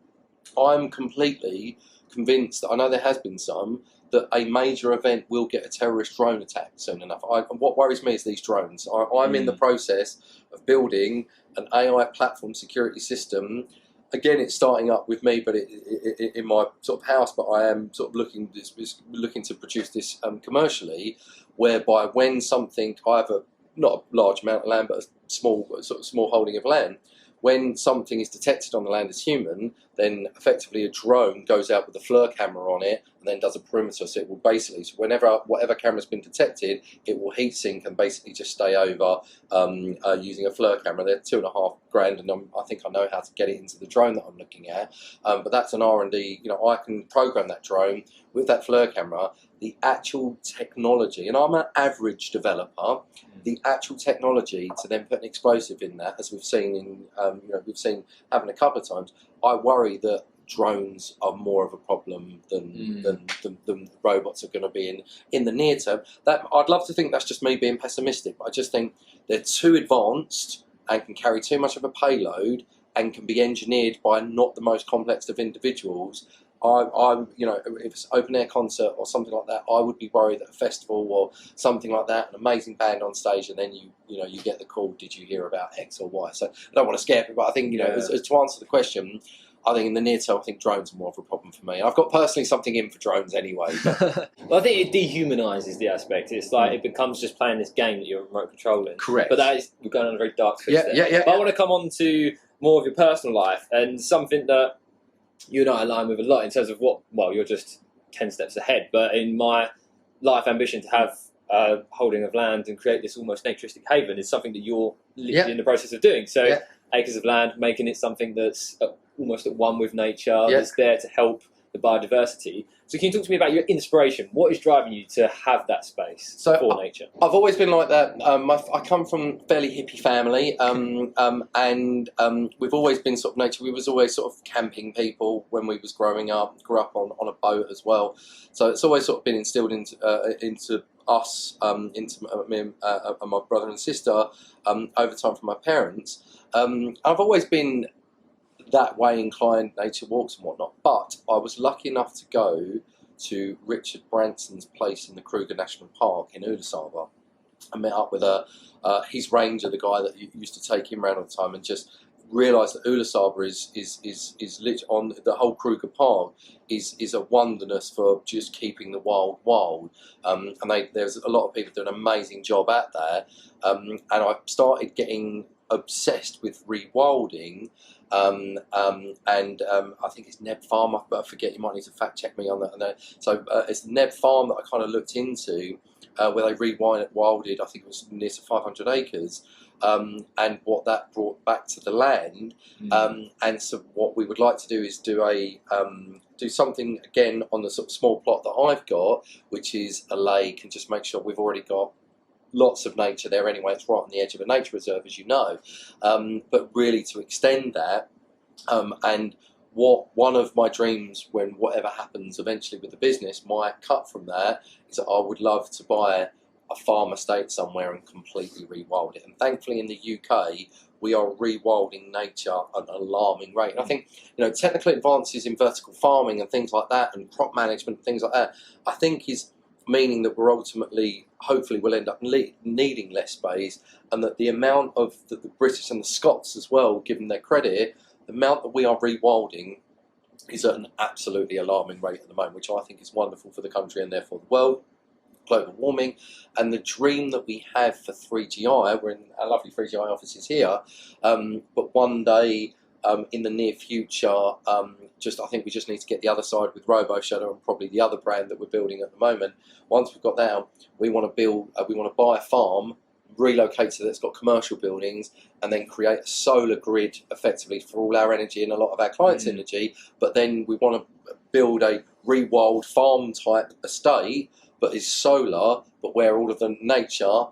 I'm completely convinced that, I know there has been some, that a major event will get a terrorist drone attack soon enough. What worries me is these drones. I'm in the process of building an AI platform security system. Again, it's starting up with me, but in my sort of house. But I am sort of looking to produce this commercially, whereby when something, I have not a large amount of land, but a small holding of land. When something is detected on the land as human, then effectively a drone goes out with a FLIR camera on it and then does a perimeter. So it will basically, whatever camera's been detected, it will heat sink and basically just stay over using a FLIR camera. They're $2,500, and I think I know how to get it into the drone that I'm looking at. But that's an R&D. I can program that drone with that FLIR camera. The actual technology, and I'm an average developer, the actual technology to then put an explosive in that, as we've seen happen a couple of times. I worry that drones are more of a problem than robots are going to be in the near term. That I'd love to think that's just me being pessimistic, but I just think they're too advanced and can carry too much of a payload and can be engineered by not the most complex of individuals. If it's an open air concert or something like that, I would be worried that a festival or something like that, an amazing band on stage, and then you get the call, did you hear about X or Y? So I don't want to scare people, but I think as to answer the question, I think in the near term, I think drones are more of a problem for me. I've got personally something in for drones anyway. But Well, I think it dehumanises the aspect. It's like it becomes just playing this game that you're remote controlling. Correct. But we're going on a very dark twist there. Yeah. But I want to come on to more of your personal life and something that you and I align with a lot in terms of you're just 10 steps ahead. But in my life ambition to have a holding of land and create this almost naturistic haven is something that you're literally in the process of doing. So acres of land, making it something that's almost at one with nature, that's there to help the biodiversity. So can you talk to me about your inspiration? What is driving you to have that space for nature? I've always been like that. I come from a fairly hippie family, and we've always been sort of nature. We was always sort of camping people when we was growing up. Grew up on a boat as well, so it's always sort of been instilled into us, into me and my brother and sister over time from my parents. I've always been that way inclined nature walks and whatnot. But I was lucky enough to go to Richard Branson's place in the Kruger National Park in Ulasaba. I met up with his ranger, the guy that used to take him around all the time, and just realised that Ulasaba is lit on the whole Kruger Park is a wonderness for just keeping the wild. And there's a lot of people do an amazing job at that. And I started getting obsessed with rewilding. And I think it's Neb Farm, but I forget, you might need to fact check me on that. So it's the Neb Farm that I kind of looked into, where they rewilded, I think it was near to 500 acres, and what that brought back to the land. And so what we would like to do is do something again on the sort of small plot that I've got, which is a lake, and just make sure we've already got lots of nature there anyway. It's right on the edge of a nature reserve, as you know, but really to extend that. And one of my dreams, when whatever happens eventually with the business, my cut from that is that I would love to buy a farm estate somewhere and completely rewild it. And thankfully in the UK, we are rewilding nature at an alarming rate. And I think, technical advances in vertical farming and things like that, and crop management and things like that, I think is meaning that we're ultimately, hopefully, will end up needing less space, and that the amount of the British and the Scots as well, given their credit, the amount that we are rewilding is at an absolutely alarming rate at the moment, which I think is wonderful for the country and therefore the world. Global warming, and the dream that we have for 3GI, we're in our lovely 3GI offices here, but one day in the near future, I think we just need to get the other side with Roboshadow and probably the other brand that we're building at the moment. Once we've got that out, we want to buy a farm, relocate so that it's got commercial buildings, and then create a solar grid effectively for all our energy and a lot of our clients' energy. But then we want to build a rewild farm type estate, but is solar, but where all of the nature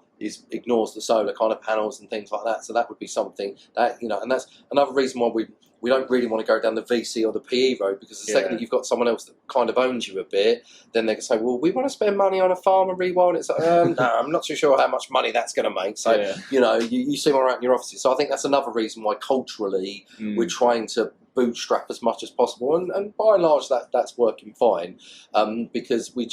ignores the solar kind of panels and things like that. So that would be something that, and that's another reason why we don't really want to go down the VC or the PE road, because the second that you've got someone else that kind of owns you a bit, then they can say, well, we want to spend money on a farm and rewild it. It's like, no, I'm not too sure how much money that's going to make. So, you see one around in your offices. So I think that's another reason why culturally we're trying to bootstrap as much as possible. And by and large, that's working fine, because we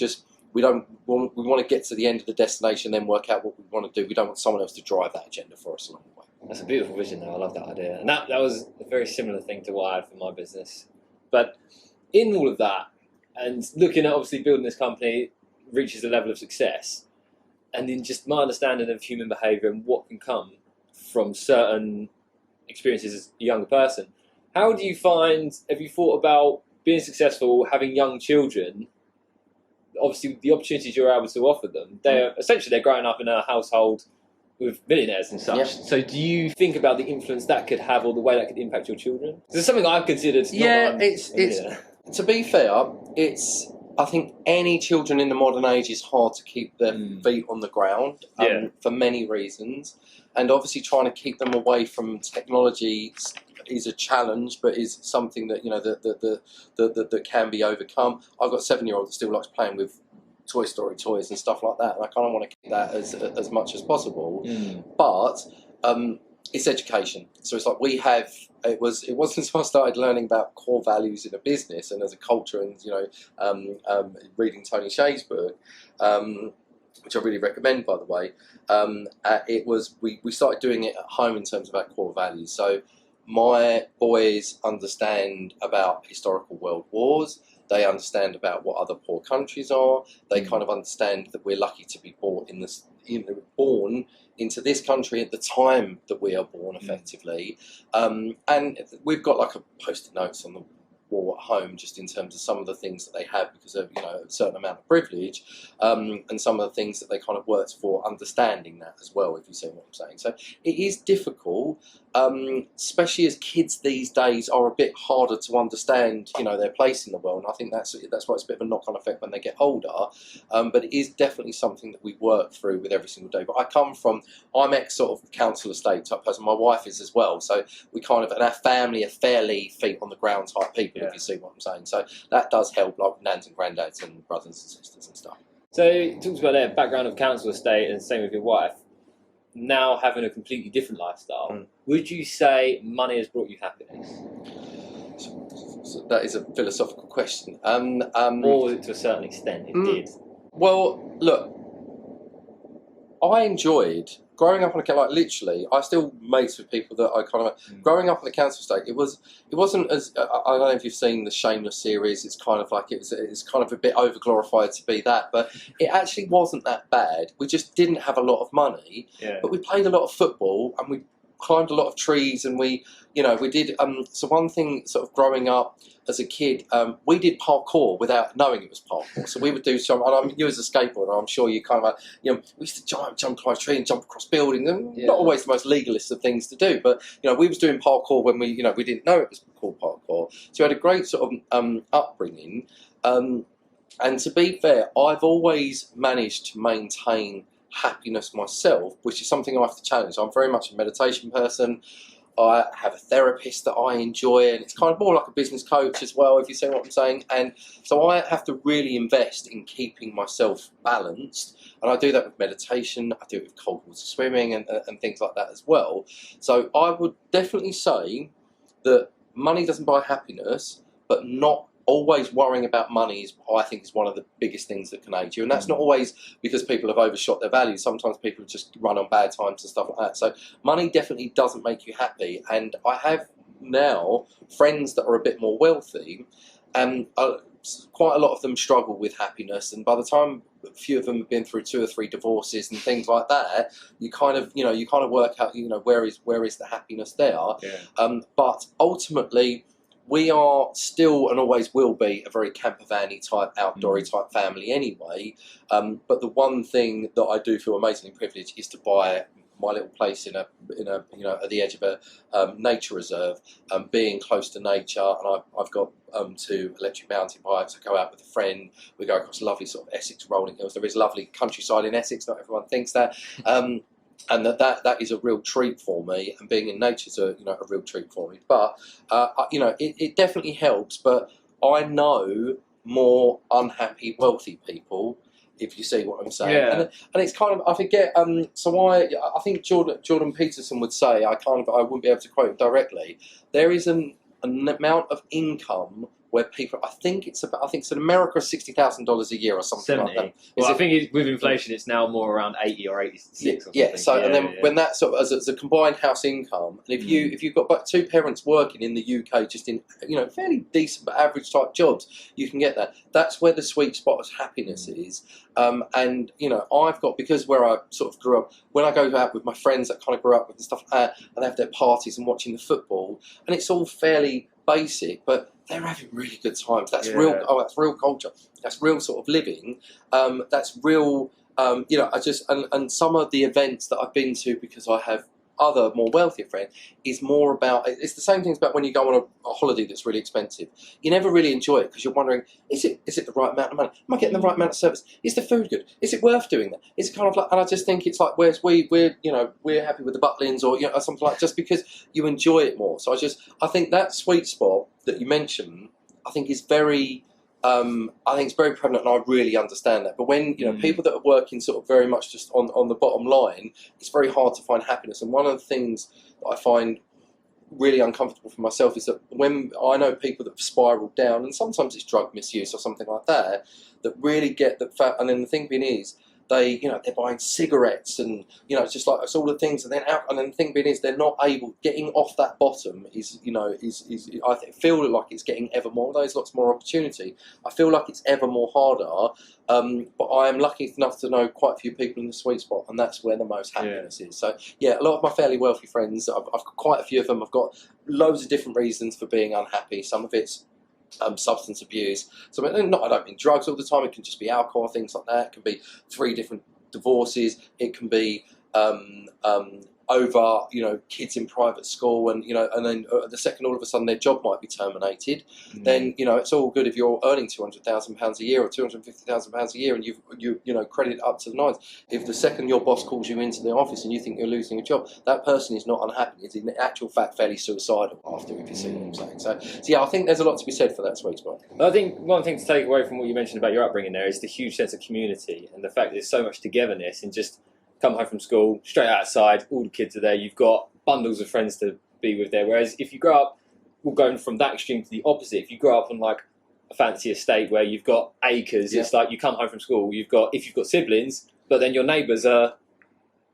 want to get to the end of the destination, then work out what we want to do. We don't want someone else to drive that agenda for us along the way. That's a beautiful vision, though. I love that idea. And that was a very similar thing to what I had for my business. But in all of that, and looking at obviously building this company reaches a level of success, and in just my understanding of human behaviour and what can come from certain experiences as a younger person, how do you find, have you thought about being successful, having young children? Obviously, the opportunities you're able to offer them, they're growing up in a household with millionaires and such. Yeah. So do you think about the influence that could have or the way that could impact your children? This is something I've considered. To be fair, I think any children in the modern age is hard to keep their feet on the ground for many reasons. And obviously trying to keep them away from technology is a challenge, but is something that that can be overcome. I've got a 7-year-old that still likes playing with Toy Story toys and stuff like that, and I kind of want to keep that as much as possible. But it's education. So it's like it wasn't until I started learning about core values in a business and as a culture, and reading Tony Hsieh's book, which I really recommend, by the way. We started doing it at home in terms of our core values. So my boys understand about historical world wars. They understand about what other poor countries are. They kind of understand that we're lucky to be born into this country at the time that we are born, effectively. And we've got like a post-it notes on the wall at home, just in terms of some of the things that they have because of a certain amount of privilege, and some of the things that they kind of worked for, understanding that as well, if you see what I'm saying. So it is difficult, especially as kids these days are a bit harder to understand their place in the world, and I think that's why it's a bit of a knock-on effect when they get older, but it is definitely something that we work through with every single day. But I'm ex sort of council estate type person, my wife is as well, so we kind of, and our family are fairly feet on the ground type people, if you see what I'm saying. So that does help, like nans and granddads and brothers and sisters and stuff. So you talked about their background of council estate, and same with your wife, now having a completely different lifestyle. Would you say money has brought you happiness? So that is a philosophical question. Or to a certain extent, it did. Well, look, I enjoyed growing up on a, like, literally. I still mates with people that I kind of growing up on the council estate. It wasn't as I don't know if you've seen the Shameless series. It's kind of like it's kind of a bit over glorified to be that, but it actually wasn't that bad. We just didn't have a lot of money, but we played a lot of football and we climbed a lot of trees, and we did. So one thing, sort of growing up as a kid, we did parkour without knowing it was parkour. So we would do some. And I mean, you as a skateboarder, I'm sure you kind of we used to jump climb a tree and jump across buildings. And not always the most legalist of things to do, but we was doing parkour when we didn't know it was called parkour. So we had a great sort of upbringing. And to be fair, I've always managed to maintain happiness myself, which is something I have to challenge. I'm very much a meditation person. I have a therapist that I enjoy, and it's kind of more like a business coach as well, if you see what I'm saying. And so I have to really invest in keeping myself balanced, and I do that with meditation. I do it with cold water swimming and things like that as well. So I would definitely say that money doesn't buy happiness, but not always worrying about money I think is one of the biggest things that can aid you, and that's not always because people have overshot their values. Sometimes people just run on bad times and stuff like that. So money definitely doesn't make you happy, and I have now friends that are a bit more wealthy, and quite a lot of them struggle with happiness, and by the time a few of them have been through 2 or 3 divorces and things like that, you kind of work out where is the happiness there. But ultimately, we are still and always will be a very camper-van-y type, outdoory type family anyway. But the one thing that I do feel amazingly privileged is to buy my little place in a at the edge of a nature reserve, being close to nature, and I've got 2 electric mountain bikes. I go out with a friend. We go across lovely sort of Essex rolling hills. There is lovely countryside in Essex. Not everyone thinks that. And that is a real treat for me, and being in nature is a real treat for me. But it definitely helps. But I know more unhappy wealthy people, if you see what I'm saying. And it's kind of, I forget. So I think Jordan Peterson would say, I wouldn't be able to quote him directly. There is an amount of income where people, I think it's in America $60,000 a year or something 70. like that. Well, I think with inflation, it's now more around 80 or 86 or something. Yeah. So and then when that sort of as a combined house income, and if you've got 2 parents working in the UK, just in fairly decent but average type jobs, you can get that. That's where the sweet spot of happiness is. And I've got, because where I sort of grew up, when I go out with my friends that kind of grew up with and stuff like that, and they have their parties and watching the football, and it's all fairly basic, but they're having really good times. That's real. Oh, that's real culture. That's real sort of living. That's real. And some of the events that I've been to, because I have other more wealthier friends, is more about, it's the same things about when you go on a holiday that's really expensive. You never really enjoy it because you're wondering, is it the right amount of money? Am I getting the right amount of service? Is the food good? Is it worth doing that? Is it kind of like, and I just think it's like, whereas we're happy with the Butlins or something like, just because you enjoy it more. So I think that sweet spot that you mentioned, I think is very, I think it's very prevalent, and I really understand that. But when people that are working sort of very much just on the bottom line, it's very hard to find happiness. And one of the things that I find really uncomfortable for myself is that when I know people that have spiraled down, and sometimes it's drug misuse or something like that, that really get the fat. And then the thing being is, they're buying cigarettes and just like it's all the things, and then the thing being is they're not able, getting off that bottom is I feel like it's getting ever more. There's lots more opportunity. I feel like it's ever more harder. But I am lucky enough to know quite a few people in the sweet spot, and that's where the most happiness is. So a lot of my fairly wealthy friends, I've got quite a few of them. I've got loads of different reasons for being unhappy. Some of it's substance abuse. So I don't mean drugs all the time. It can just be alcohol, things like that. It can be 3 different divorces. It can be over kids in private school, and and then the second all of a sudden their job might be terminated. Then it's all good if you're earning £200,000 a year or £250,000 a year, and you credit up to the nines. If the second your boss calls you into the office and you think you're losing a job, that person is not unhappy. It's in actual fact fairly suicidal after, if you see what I'm saying. So I think there's a lot to be said for that sweet spot. I think one thing to take away from what you mentioned about your upbringing there is the huge sense of community, and the fact that there's so much togetherness, and just come home from school, straight outside, all the kids are there, you've got bundles of friends to be with there. Whereas if you grow up will go from that extreme to the opposite. If you grow up on like a fancy estate where you've got acres, it's like you come home from school, if you've got siblings, but then your neighbours are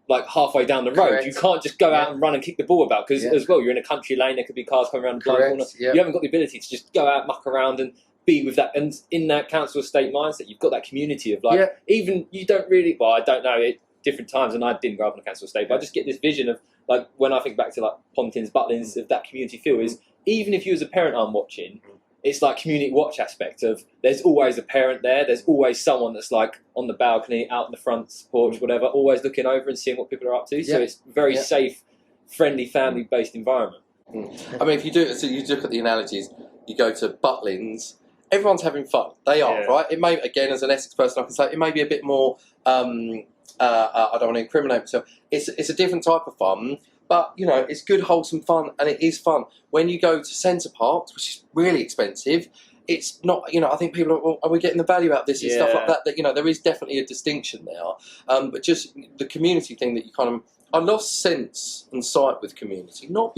like halfway down the road. Correct. You can't just go out and run and kick the ball about, because as well, you're in a country lane, there could be cars coming around the blind corner. Yep. You haven't got the ability to just go out, muck around and be with that. And in that council estate mindset, you've got that community of like, even you don't really, well, I don't know, at different times, and I didn't grow up in a council estate, but I just get this vision of like, when I think back to like Pontins, Butlins, of that community feel is, even if you as a parent aren't watching, it's like community watch aspect of there's always a parent there, there's always someone that's like on the balcony, out in the front porch, whatever, always looking over and seeing what people are up to. So it's very safe, friendly, family-based environment. I mean, if you do, so you look at the analogies, you go to Butlins, everyone's having fun. They are, right? It may, again, as an Essex person, I can say it may be a bit more, I don't want to incriminate myself, it's a different type of fun. But, you know, it's good, wholesome fun, and it is fun. When you go to Centre Parks, which is really expensive, it's not, you know, I think people are, well, are we getting the value out of this and stuff like that? That, you know, there is definitely a distinction there. But just the community thing that you kind of, I lost sense and sight with community, not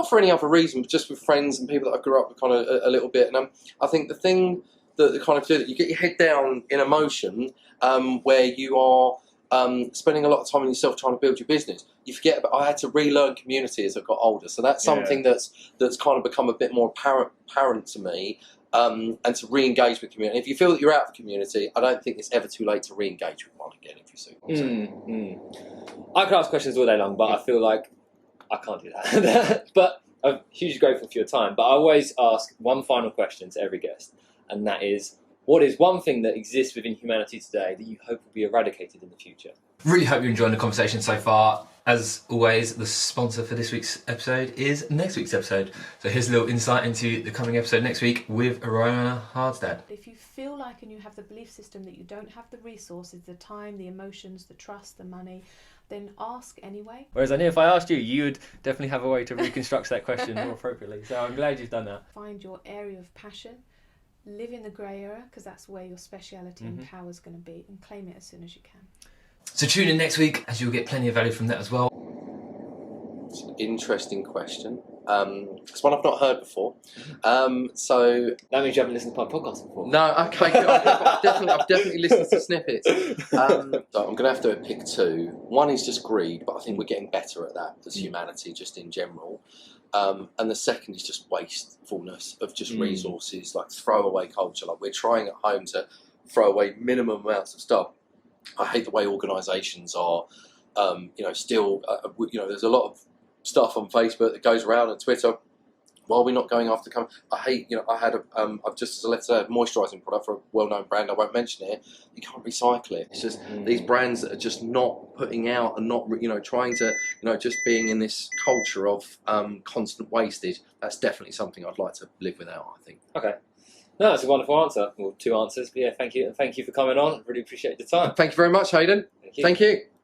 for any other reason, but just with friends and people that I grew up with kind of a little bit. And I think the thing that kind of do that, you get your head down in emotion, where you are spending a lot of time on yourself trying to build your business. You forget about, I had to relearn community as I got older. So that's something that's kind of become a bit more apparent to me, and to re-engage with community. If you feel that you're out of the community, I don't think it's ever too late to re-engage with one again, if you see what I'm saying. I could ask questions all day long, but I feel like I can't do that. But I'm hugely grateful for your time. But I always ask one final question to every guest, and that is, what is one thing that exists within humanity today that you hope will be eradicated in the future? Really hope you're enjoying the conversation so far. As always, the sponsor for this week's episode is next week's episode. So here's a little insight into the coming episode next week with Arona Hardstad. If you feel like and you have the belief system that you don't have the resources, the time, the emotions, the trust, the money, then ask anyway. Whereas I knew if I asked you, you would definitely have a way to reconstruct that question more appropriately. So I'm glad you've done that. Find your area of passion, live in the grey area, because that's where your speciality and power is going to be, and claim it as soon as you can. So tune in next week, as you'll get plenty of value from that as well. It's an interesting question. It's one I've not heard before. So That means you haven't listened to my podcast before. no, okay, good. I've definitely listened to snippets. So I'm going to have to pick two. One is just greed, but I think we're getting better at that as humanity, just in general. And the second is just wastefulness of just resources, like throwaway culture. Like, we're trying at home to throw away minimum amounts of stuff. I hate the way organisations are, still, there's a lot of stuff on Facebook that goes around and Twitter. Why are we not going after I hate, I had I've just, as a let's say, a moisturising product for a well-known brand, I won't mention it, you can't recycle it. It's just these brands that are just not putting out and not, trying to, just being in this culture of constant wastage. That's definitely something I'd like to live without, I think. Okay. No, that's a wonderful answer. Well, two answers. But yeah, thank you. And thank you for coming on. Really appreciate the time. Thank you very much, Hayden. Thank you. Thank you.